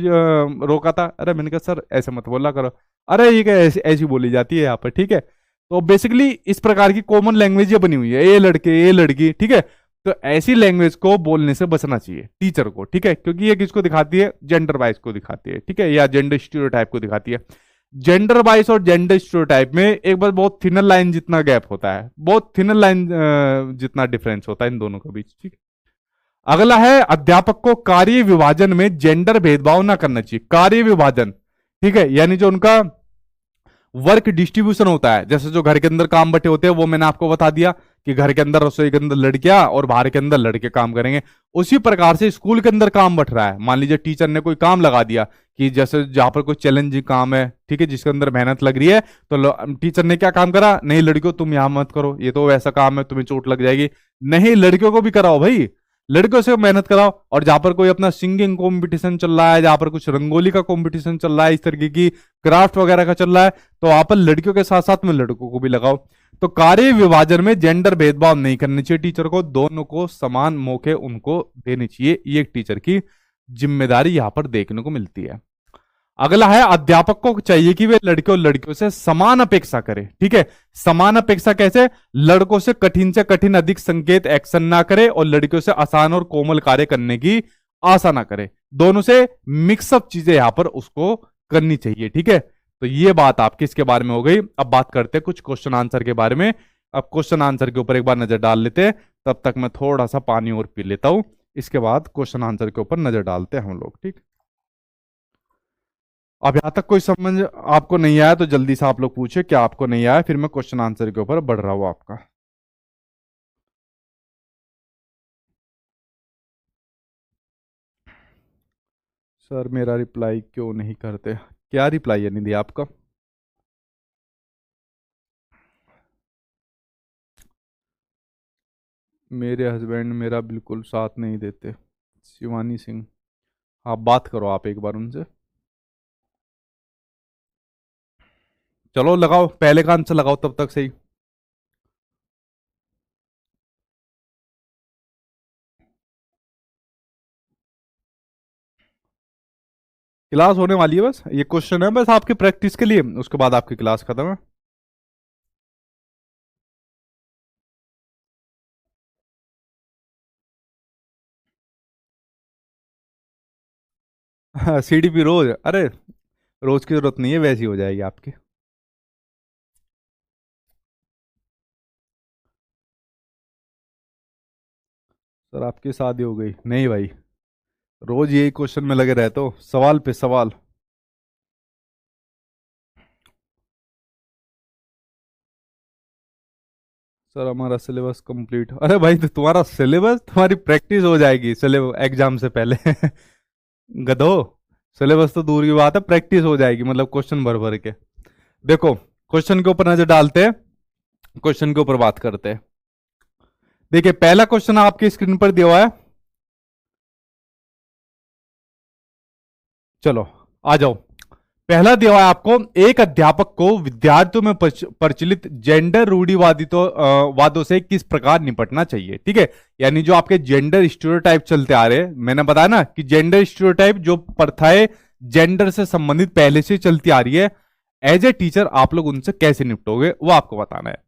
रोका था। अरे मैंने कहा सर ऐसे मत बोला करो। अरे ये क्या ऐसी ऐसी बोली जाती है यहाँ पर। ठीक है, तो बेसिकली इस प्रकार की कॉमन लैंग्वेज ये बनी हुई है, ए लड़के, ए लड़की। ठीक है, तो ऐसी लैंग्वेज को बोलने से बचना चाहिए टीचर को। ठीक है, क्योंकि ये किसको दिखाती है, जेंडर वाइज को दिखाती है। ठीक है, या जेंडर स्टीरियोटाइप को दिखाती है। जेंडर वाइज और जेंडर स्टीरियोटाइप में एक बार बहुत थिनर लाइन जितना गैप होता है, बहुत थिनर लाइन जितना डिफरेंस होता है इन दोनों के बीच। ठीक है, अगला है अध्यापक को कार्य विभाजन में जेंडर भेदभाव ना करना चाहिए। कार्य विभाजन, ठीक है, यानी जो उनका वर्क डिस्ट्रीब्यूशन होता है, जैसे जो घर के अंदर काम बटे होते हैं, वो मैंने आपको बता दिया कि घर के अंदर, रसोई के अंदर लड़कियां और बाहर के अंदर लड़के काम करेंगे। उसी प्रकार से स्कूल के अंदर काम बट रहा है। मान लीजिए टीचर ने कोई काम लगा दिया, कि जैसे जहां पर कोई चैलेंजिंग काम है, ठीक है, जिसके अंदर मेहनत लग रही है, तो टीचर ने क्या काम करा, नहीं लड़कियों तुम यहां मत करो, ये तो वैसा काम है, तुम्हें चोट लग जाएगी। नहीं, लड़कियों को भी कराओ भाई, लड़कियों से मेहनत कराओ। और जहां पर कोई अपना सिंगिंग कंपटीशन चल रहा है, जहां पर कुछ रंगोली का कंपटीशन चल रहा है, इस तरीके की क्राफ्ट वगैरह का चल रहा है, तो वहां पर लड़कियों के साथ साथ में लड़कों को भी लगाओ। तो कार्य विभाजन में जेंडर भेदभाव नहीं करने चाहिए टीचर को, दोनों को समान मौके उनको देने चाहिए। ये एक टीचर की जिम्मेदारी यहां पर देखने को मिलती है। अगला है अध्यापक को चाहिए कि वे लड़के और लड़कियों से समान अपेक्षा करे। ठीक है, समान अपेक्षा कैसे, लड़कों से कठिन अधिक संकेत एक्शन ना करे और लड़कियों से आसान और कोमल कार्य करने की आशा ना करे। दोनों से मिक्सअप चीजें यहां पर उसको करनी चाहिए। ठीक है, तो ये बात आपकी इसके बारे में हो गई। अब बात करते हैं कुछ क्वेश्चन आंसर के बारे में। अब क्वेश्चन आंसर के ऊपर एक बार नजर डाल लेते हैं, तब तक मैं थोड़ा सा पानी और पी लेता हूं, इसके बाद क्वेश्चन आंसर के ऊपर नजर डालते हैं हम लोग। ठीक, अब यहां तक कोई समझ आपको नहीं आया तो जल्दी से आप लोग पूछे क्या आपको नहीं आया, फिर मैं क्वेश्चन आंसर के ऊपर बढ़ रहा हूं आपका। सर मेरा रिप्लाई क्यों नहीं करते, क्या रिप्लाई है निधि आपका? मेरे हस्बैंड मेरा बिल्कुल साथ नहीं देते। शिवानी सिंह, आप बात करो आप एक बार उनसे। चलो लगाओ, पहले का आंसर लगाओ तब तक सही। क्लास होने वाली है, बस ये क्वेश्चन है बस आपकी प्रैक्टिस के लिए, उसके बाद आपकी क्लास खत्म है। सीडीपी रोज, अरे रोज की जरूरत नहीं है, वैसी हो जाएगी आपकी। सर आपकी शादी हो गई? नहीं भाई, रोज यही क्वेश्चन में लगे रहते हो, सवाल पे सवाल। सर हमारा सिलेबस कंप्लीट, अरे भाई तो तुम्हारा सिलेबस, तुम्हारी प्रैक्टिस हो जाएगी सिलेबस एग्जाम से पहले। गधो, सिलेबस तो दूर की बात है, प्रैक्टिस हो जाएगी, मतलब क्वेश्चन भर भर के। देखो क्वेश्चन के ऊपर नजर डालते हैं, क्वेश्चन के ऊपर बात करते हैं। देखिए पहला क्वेश्चन आपकी स्क्रीन पर दिया हुआ है, चलो आ जाओ। पहला दिया हुआ है आपको, एक अध्यापक को विद्यार्थियों में प्रचलित जेंडर रूढ़िवादी तो वादों से किस प्रकार निपटना चाहिए, ठीक है। यानी जो आपके जेंडर स्टीरियोटाइप चलते आ रहे हैं, मैंने बताया ना कि जेंडर स्टीरियोटाइप जो प्रथाएं जेंडर से संबंधित पहले से चलती आ रही है, एज ए टीचर आप लोग उनसे कैसे निपटोगे वो आपको बताना है।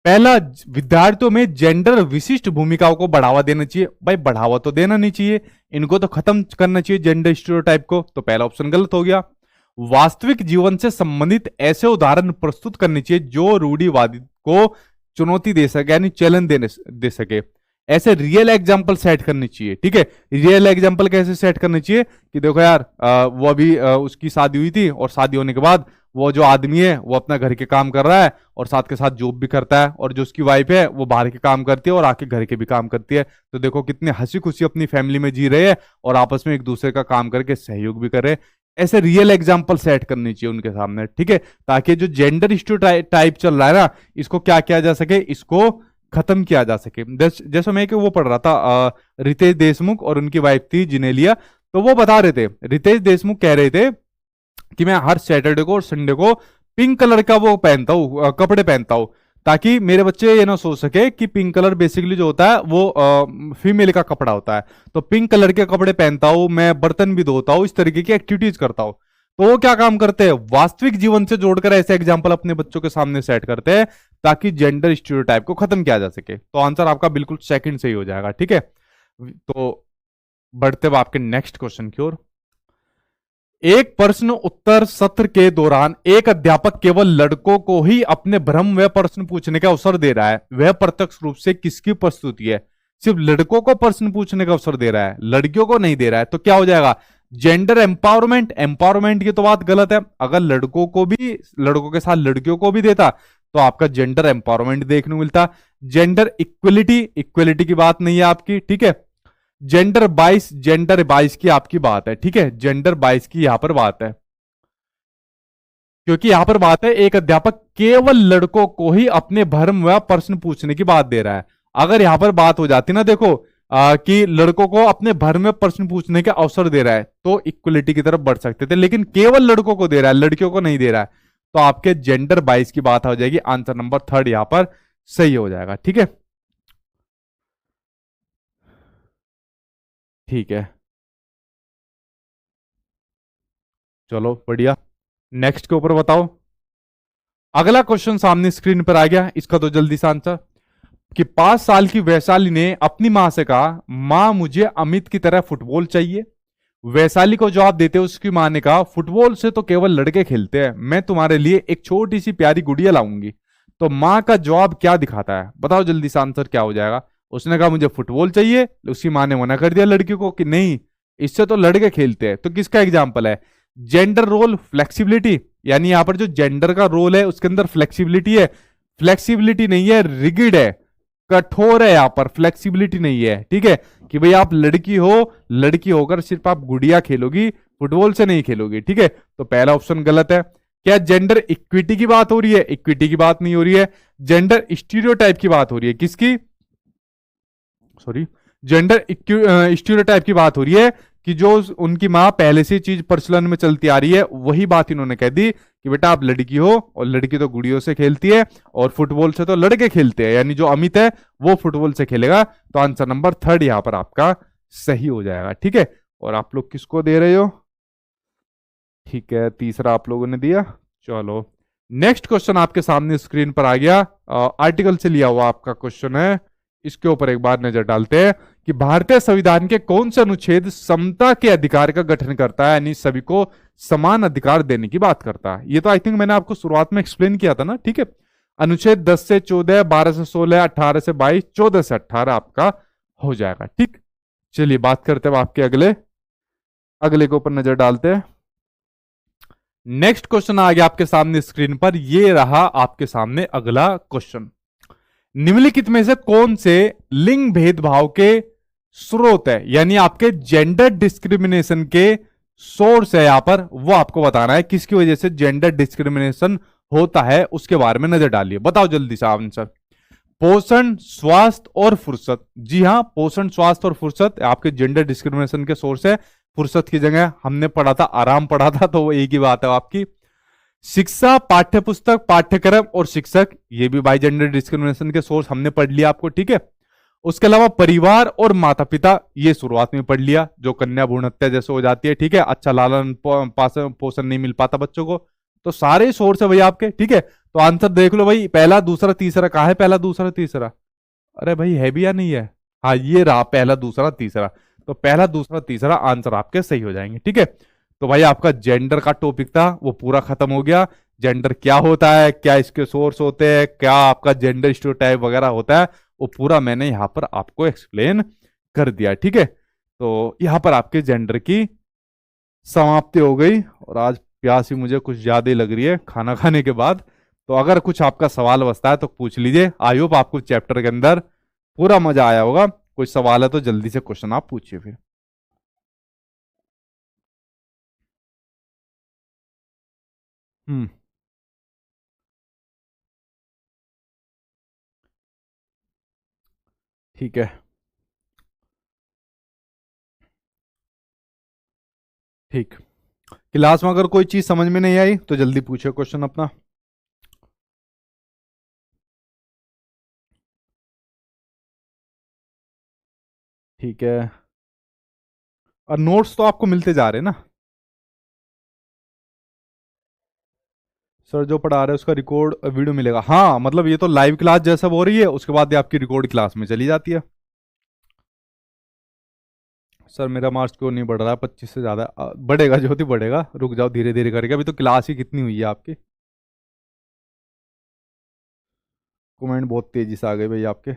पहला, विद्यार्थियों में जेंडर विशिष्ट भूमिकाओं को बढ़ावा देना चाहिए। भाई बढ़ावा तो देना नहीं चाहिए, इनको तो खत्म करना चाहिए जेंडर स्टीरियोटाइप को, तो पहला ऑप्शन गलत हो गया। वास्तविक जीवन से संबंधित ऐसे उदाहरण प्रस्तुत करने चाहिए जो रूढ़िवादी को चुनौती दे सके, यानी चैलेंज दे सके। ऐसे रियल एग्जाम्पल सेट करनी चाहिए, ठीक है। रियल एग्जाम्पल कैसे सेट करनी चाहिए कि देखो यार वो अभी उसकी शादी हुई थी, और शादी होने के बाद वो जो आदमी है वो अपना घर के काम कर रहा है और साथ के साथ जॉब भी करता है, और जो उसकी वाइफ है वो बाहर के काम करती है और आके घर के भी काम करती है। तो देखो कितने हंसी खुशी अपनी फैमिली में जी रहे हैं और आपस में एक दूसरे का काम करके सहयोग भी कर रहे हैं। ऐसे रियल एग्जाम्पल सेट करनी चाहिए उनके सामने, ठीक है, ताकि जो जेंडर स्टीरियोटाइप चल रहा है ना, इसको क्या किया जा सके, इसको खत्म किया जा सके। जैसे मैं कि वो पढ़ रहा था, रितेश देशमुख और उनकी वाइफ थी जिनेलिया, तो वो बता रहे थे, रितेश देशमुख कह रहे थे कि मैं हर सैटरडे को और संडे को पिंक कलर का वो पहनता हूँ, कपड़े पहनता हूँ, ताकि मेरे बच्चे ये ना सोच सके कि पिंक कलर बेसिकली जो होता है वो फीमेल का कपड़ा होता है। तो पिंक कलर के कपड़े पहनता हूँ, मैं बर्तन भी धोता हूँ, इस तरीके की एक्टिविटीज करता हूँ। तो वो क्या काम करते हैं, वास्तविक जीवन से जोड़कर ऐसे एग्जाम्पल अपने बच्चों के सामने सेट करते हैं ताकि जेंडर स्टीरियोटाइप को खत्म किया जा सके। तो आंसर आपका बिल्कुल सेकंड सही हो जाएगा, ठीक है। तो बढ़ते हुए आपके नेक्स्ट क्वेश्चन की ओर। एक प्रश्न उत्तर सत्र के दौरान एक अध्यापक केवल लड़कों को ही अपने भ्रम व प्रश्न पूछने का अवसर दे रहा है, वह प्रत्यक्ष रूप से किसकी प्रस्तुति है। सिर्फ लड़कों को प्रश्न पूछने का अवसर दे रहा है, लड़कियों को नहीं दे रहा है, तो क्या हो जाएगा, जेंडर एम्पावरमेंट। एम्पावरमेंट की तो बात गलत है, अगर लड़कों को भी, लड़कों के साथ लड़कियों को भी देता तो आपका जेंडर एम्पावरमेंट देखने को मिलता। जेंडर इक्वलिटी, इक्वलिटी की बात नहीं है आपकी, ठीक है। जेंडर 22 की आपकी बात है, ठीक है, जेंडर 22 की यहां पर बात है, क्योंकि यहां पर बात है एक अध्यापक केवल लड़कों को ही अपने भ्रम व प्रश्न पूछने की बात दे रहा है। अगर यहां पर बात हो जाती ना, देखो कि लड़कों को अपने भ्रम में प्रश्न पूछने का अवसर दे रहा है, तो इक्वलिटी की तरफ बढ़ सकते थे, लेकिन केवल लड़कों को दे रहा है, लड़कियों को नहीं दे रहा है, तो आपके जेंडर 22 की बात हो जाएगी। आंसर नंबर थर्ड यहां पर सही हो जाएगा, ठीक है। ठीक है, चलो बढ़िया, नेक्स्ट के ऊपर बताओ। अगला क्वेश्चन सामने स्क्रीन पर आ गया, इसका तो जल्दी से आंसर, कि 5 साल की वैशाली ने अपनी मां से कहा, मां मुझे अमित की तरह फुटबॉल चाहिए। वैशाली को जवाब देते उसकी मां ने कहा, फुटबॉल से तो केवल लड़के खेलते हैं, मैं तुम्हारे लिए एक छोटी सी प्यारी गुड़िया लाऊंगी। तो मां का जवाब क्या दिखाता है, बताओ जल्दी से आंसर क्या हो जाएगा। उसने कहा मुझे फुटबॉल चाहिए, उसकी मां ने मना कर दिया लड़की को कि नहीं, इससे तो लड़के खेलते हैं। तो किसका एग्जाम्पल है, जेंडर रोल फ्लेक्सिबिलिटी, यानी यहां पर जो जेंडर का रोल है उसके अंदर फ्लेक्सिबिलिटी है। फ्लेक्सिबिलिटी नहीं है, रिगिड है, कठोर है, यहां पर फ्लेक्सिबिलिटी नहीं है, ठीक है, कि भाई आप लड़की हो, लड़की होकर सिर्फ आप गुड़िया खेलोगी, फुटबॉल से नहीं खेलोगी, ठीक है। तो पहला ऑप्शन गलत है। क्या जेंडर इक्विटी की बात हो रही है, इक्विटी की बात नहीं हो रही है, जेंडर स्टीरियोटाइप की बात हो रही है, किसकी, सॉरी, जेंडर स्टीरियोटाइप की बात हो रही है, कि जो उनकी मां पहले से चीज प्रचलन में चलती आ रही है, वही बात इन्होंने कह दी कि बेटा आप लड़की हो, और लड़की तो गुड़ियों से खेलती है और फुटबॉल से तो लड़के खेलते हैं, यानी जो अमित है वो फुटबॉल से खेलेगा। तो आंसर नंबर थर्ड यहां पर आपका सही हो जाएगा, ठीक है। और आप लोग किसको दे रहे हो, ठीक है, तीसरा आप लोगों ने दिया। चलो नेक्स्ट क्वेश्चन आपके सामने स्क्रीन पर आ गया। आर्टिकल से लिया हुआ आपका क्वेश्चन है। इसके ऊपर एक बार नजर डालते हैं कि भारतीय संविधान के कौन से अनुच्छेद समता के अधिकार का गठन करता है, यानी सभी को समान अधिकार देने की बात करता है। ये तो आई थिंक मैंने आपको शुरुआत में एक्सप्लेन किया था ना, ठीक है। अनुच्छेद 10 से 14, 12 से 16, 18 से 22, 14 से 18 आपका हो जाएगा, ठीक। चलिए बात करते हैं आपके अगले अगले के ऊपर नजर डालते हैं। नेक्स्ट क्वेश्चन आ गया आपके सामने स्क्रीन पर। ये रहा आपके सामने अगला क्वेश्चन। निम्नलिखित में से कौन से लिंग भेदभाव के स्रोत है, यानी आपके जेंडर डिस्क्रिमिनेशन के सोर्स है यहां पर, वो आपको बताना है। किसकी वजह से जेंडर डिस्क्रिमिनेशन होता है उसके बारे में नजर डालिए। बताओ जल्दी से आंसर। पोषण, स्वास्थ्य और फुर्सत। जी हाँ, पोषण, स्वास्थ्य और फुर्सत आपके जेंडर डिस्क्रिमिनेशन के सोर्स है। फुर्सत की जगह हमने पढ़ा था, आराम पढ़ा था, तो वो एक ही बात है आपकी। शिक्षा, पाठ्य पुस्तक, पाठ्यक्रम और शिक्षक, ये भी बाई जेंडर डिस्क्रिमिनेशन के सोर्स हमने पढ़ लिया आपको, ठीक है। उसके अलावा परिवार और माता पिता, ये शुरुआत में पढ़ लिया, जो कन्या भ्रूण हत्या जैसे हो जाती है, ठीक है। अच्छा लालन पोषण नहीं मिल पाता बच्चों को, तो सारे सोर्स है भाई आपके, ठीक है। तो आंसर देख लो भाई, पहला दूसरा तीसरा कहाँ है? पहला दूसरा तीसरा, अरे भाई है भी या नहीं है? हाँ ये रहा पहला दूसरा तीसरा, तो पहला दूसरा तीसरा आंसर आपके सही हो जाएंगे, ठीक है। तो भाई आपका जेंडर का टॉपिक था वो पूरा खत्म हो गया। जेंडर क्या होता है, क्या इसके सोर्स होते हैं, क्या आपका जेंडर स्टीरियोटाइप वगैरह होता है, वो पूरा मैंने यहाँ पर आपको एक्सप्लेन कर दिया, ठीक है। तो यहाँ पर आपके जेंडर की समाप्ति हो गई। और आज प्यास भी मुझे कुछ ज्यादा ही लग रही है खाना खाने के बाद। तो अगर कुछ आपका सवाल बचता है तो पूछ लीजिए। आई होप आपको चैप्टर के अंदर पूरा मजा आया होगा। कोई सवाल है तो जल्दी से क्वेश्चन आप पूछिए फिर। हम्म। ठीक है, ठीक। क्लास में अगर कोई चीज समझ में नहीं आई तो जल्दी पूछो क्वेश्चन अपना। ठीक है। और नोट्स तो आपको मिलते जा रहे हैं ना? सर जो पढ़ा रहे हैं उसका रिकॉर्ड वीडियो मिलेगा? हाँ, मतलब ये तो लाइव क्लास जैसा हो रही है, उसके बाद ये आपकी रिकॉर्ड क्लास में चली जाती है। सर मेरा मार्क्स क्यों नहीं बढ़ रहा है? 25 से ज्यादा बढ़ेगा, ज्योति बढ़ेगा, रुक जाओ धीरे धीरे करके। अभी तो क्लास ही कितनी हुई है आपकी। कमेंट बहुत तेजी से आ गए भाई आपके।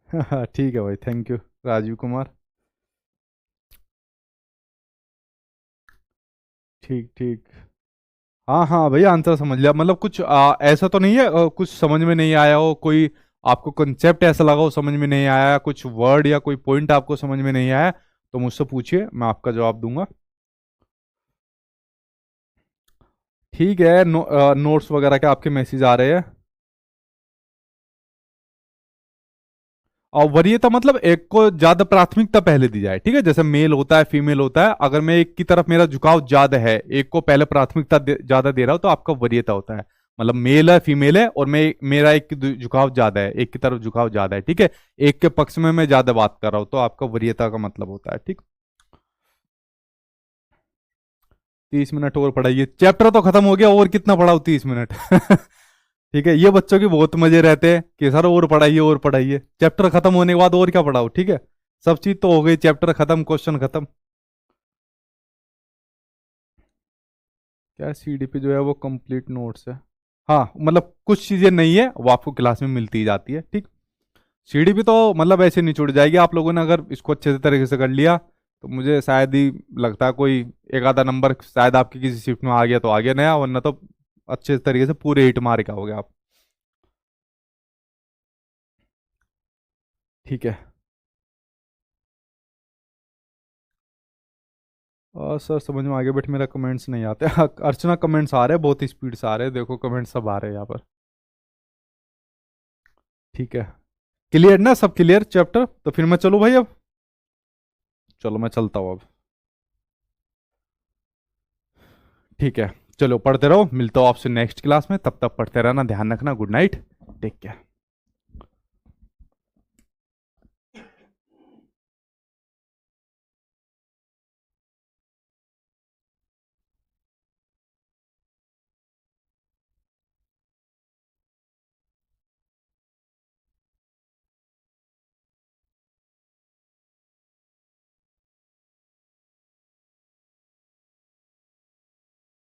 ठीक है भाई, थैंक यू राजीव कुमार। ठीक ठीक। हाँ हाँ भैया, आंसर समझ लिया। मतलब कुछ ऐसा तो नहीं है कुछ समझ में नहीं आया हो, कोई आपको कंसेप्ट ऐसा लगा हो समझ में नहीं आया, कुछ वर्ड या कोई पॉइंट आपको समझ में नहीं आया, तो मुझसे पूछिए, मैं आपका जवाब दूंगा। ठीक है। नोट्स वगैरह के आपके मैसेज आ रहे हैं। और वरीयता मतलब एक को ज्यादा प्राथमिकता पहले दी जाए, ठीक है। जैसे मेल होता है, फीमेल होता है, अगर मैं एक की तरफ मेरा झुकाव ज्यादा है, एक को पहले प्राथमिकता ज्यादा दे रहा हूं, तो आपका वरीयता होता है। मतलब मेल है, फीमेल है, और मैं मेरा एक की झुकाव ज्यादा है, एक की तरफ झुकाव ज्यादा है, ठीक है। एक के पक्ष में मैं ज्यादा बात कर रहा हूं, तो आपका वरीयता का मतलब होता है, ठीक। 30 मिनट और पढ़ाइए, चैप्टर तो खत्म हो गया, और कितना पढ़ाओ 30 मिनट? ठीक है, ये बच्चों के बहुत मजे रहते हैं कि सर और पढ़ाइए और पढ़ाइए, चैप्टर खत्म होने के बाद और क्या पढ़ाओ, ठीक है। सब चीज तो हो गई, चैप्टर खत्म, क्वेश्चन खत्म। क्या सीडीपी जो है वो कंप्लीट नोट्स है? हाँ, मतलब कुछ चीजें नहीं है वो आपको क्लास में मिलती ही जाती है, ठीक। सीडीपी तो मतलब ऐसे नहीं छूट जाएगी, आप लोगों ने अगर इसको अच्छे से तरीके से कर लिया तो मुझे शायद ही लगता है कोई एक आधा नंबर शायद आपकी किसी शिफ्ट में आ गया तो आ गया नया, वरना तो अच्छे तरीके से पूरे 8 मार्क आओगे आप। ठीक है। सर समझ में आ गया, बट मेरा कमेंट्स नहीं आते। अर्चना कमेंट्स आ रहे हैं, बहुत स्पीड से आ रहे हैं, देखो कमेंट्स सब आ रहे हैं यहाँ पर। ठीक है, क्लियर ना, सब क्लियर चैप्टर? तो फिर मैं चलूँ भाई अब? चलो मैं चलता हूँ अब। ठीक है, चलो पढ़ते रहो, मिलता हूँ आपसे नेक्स्ट क्लास में, तब तक पढ़ते रहना, ध्यान रखना, गुड नाइट, टेक केयर।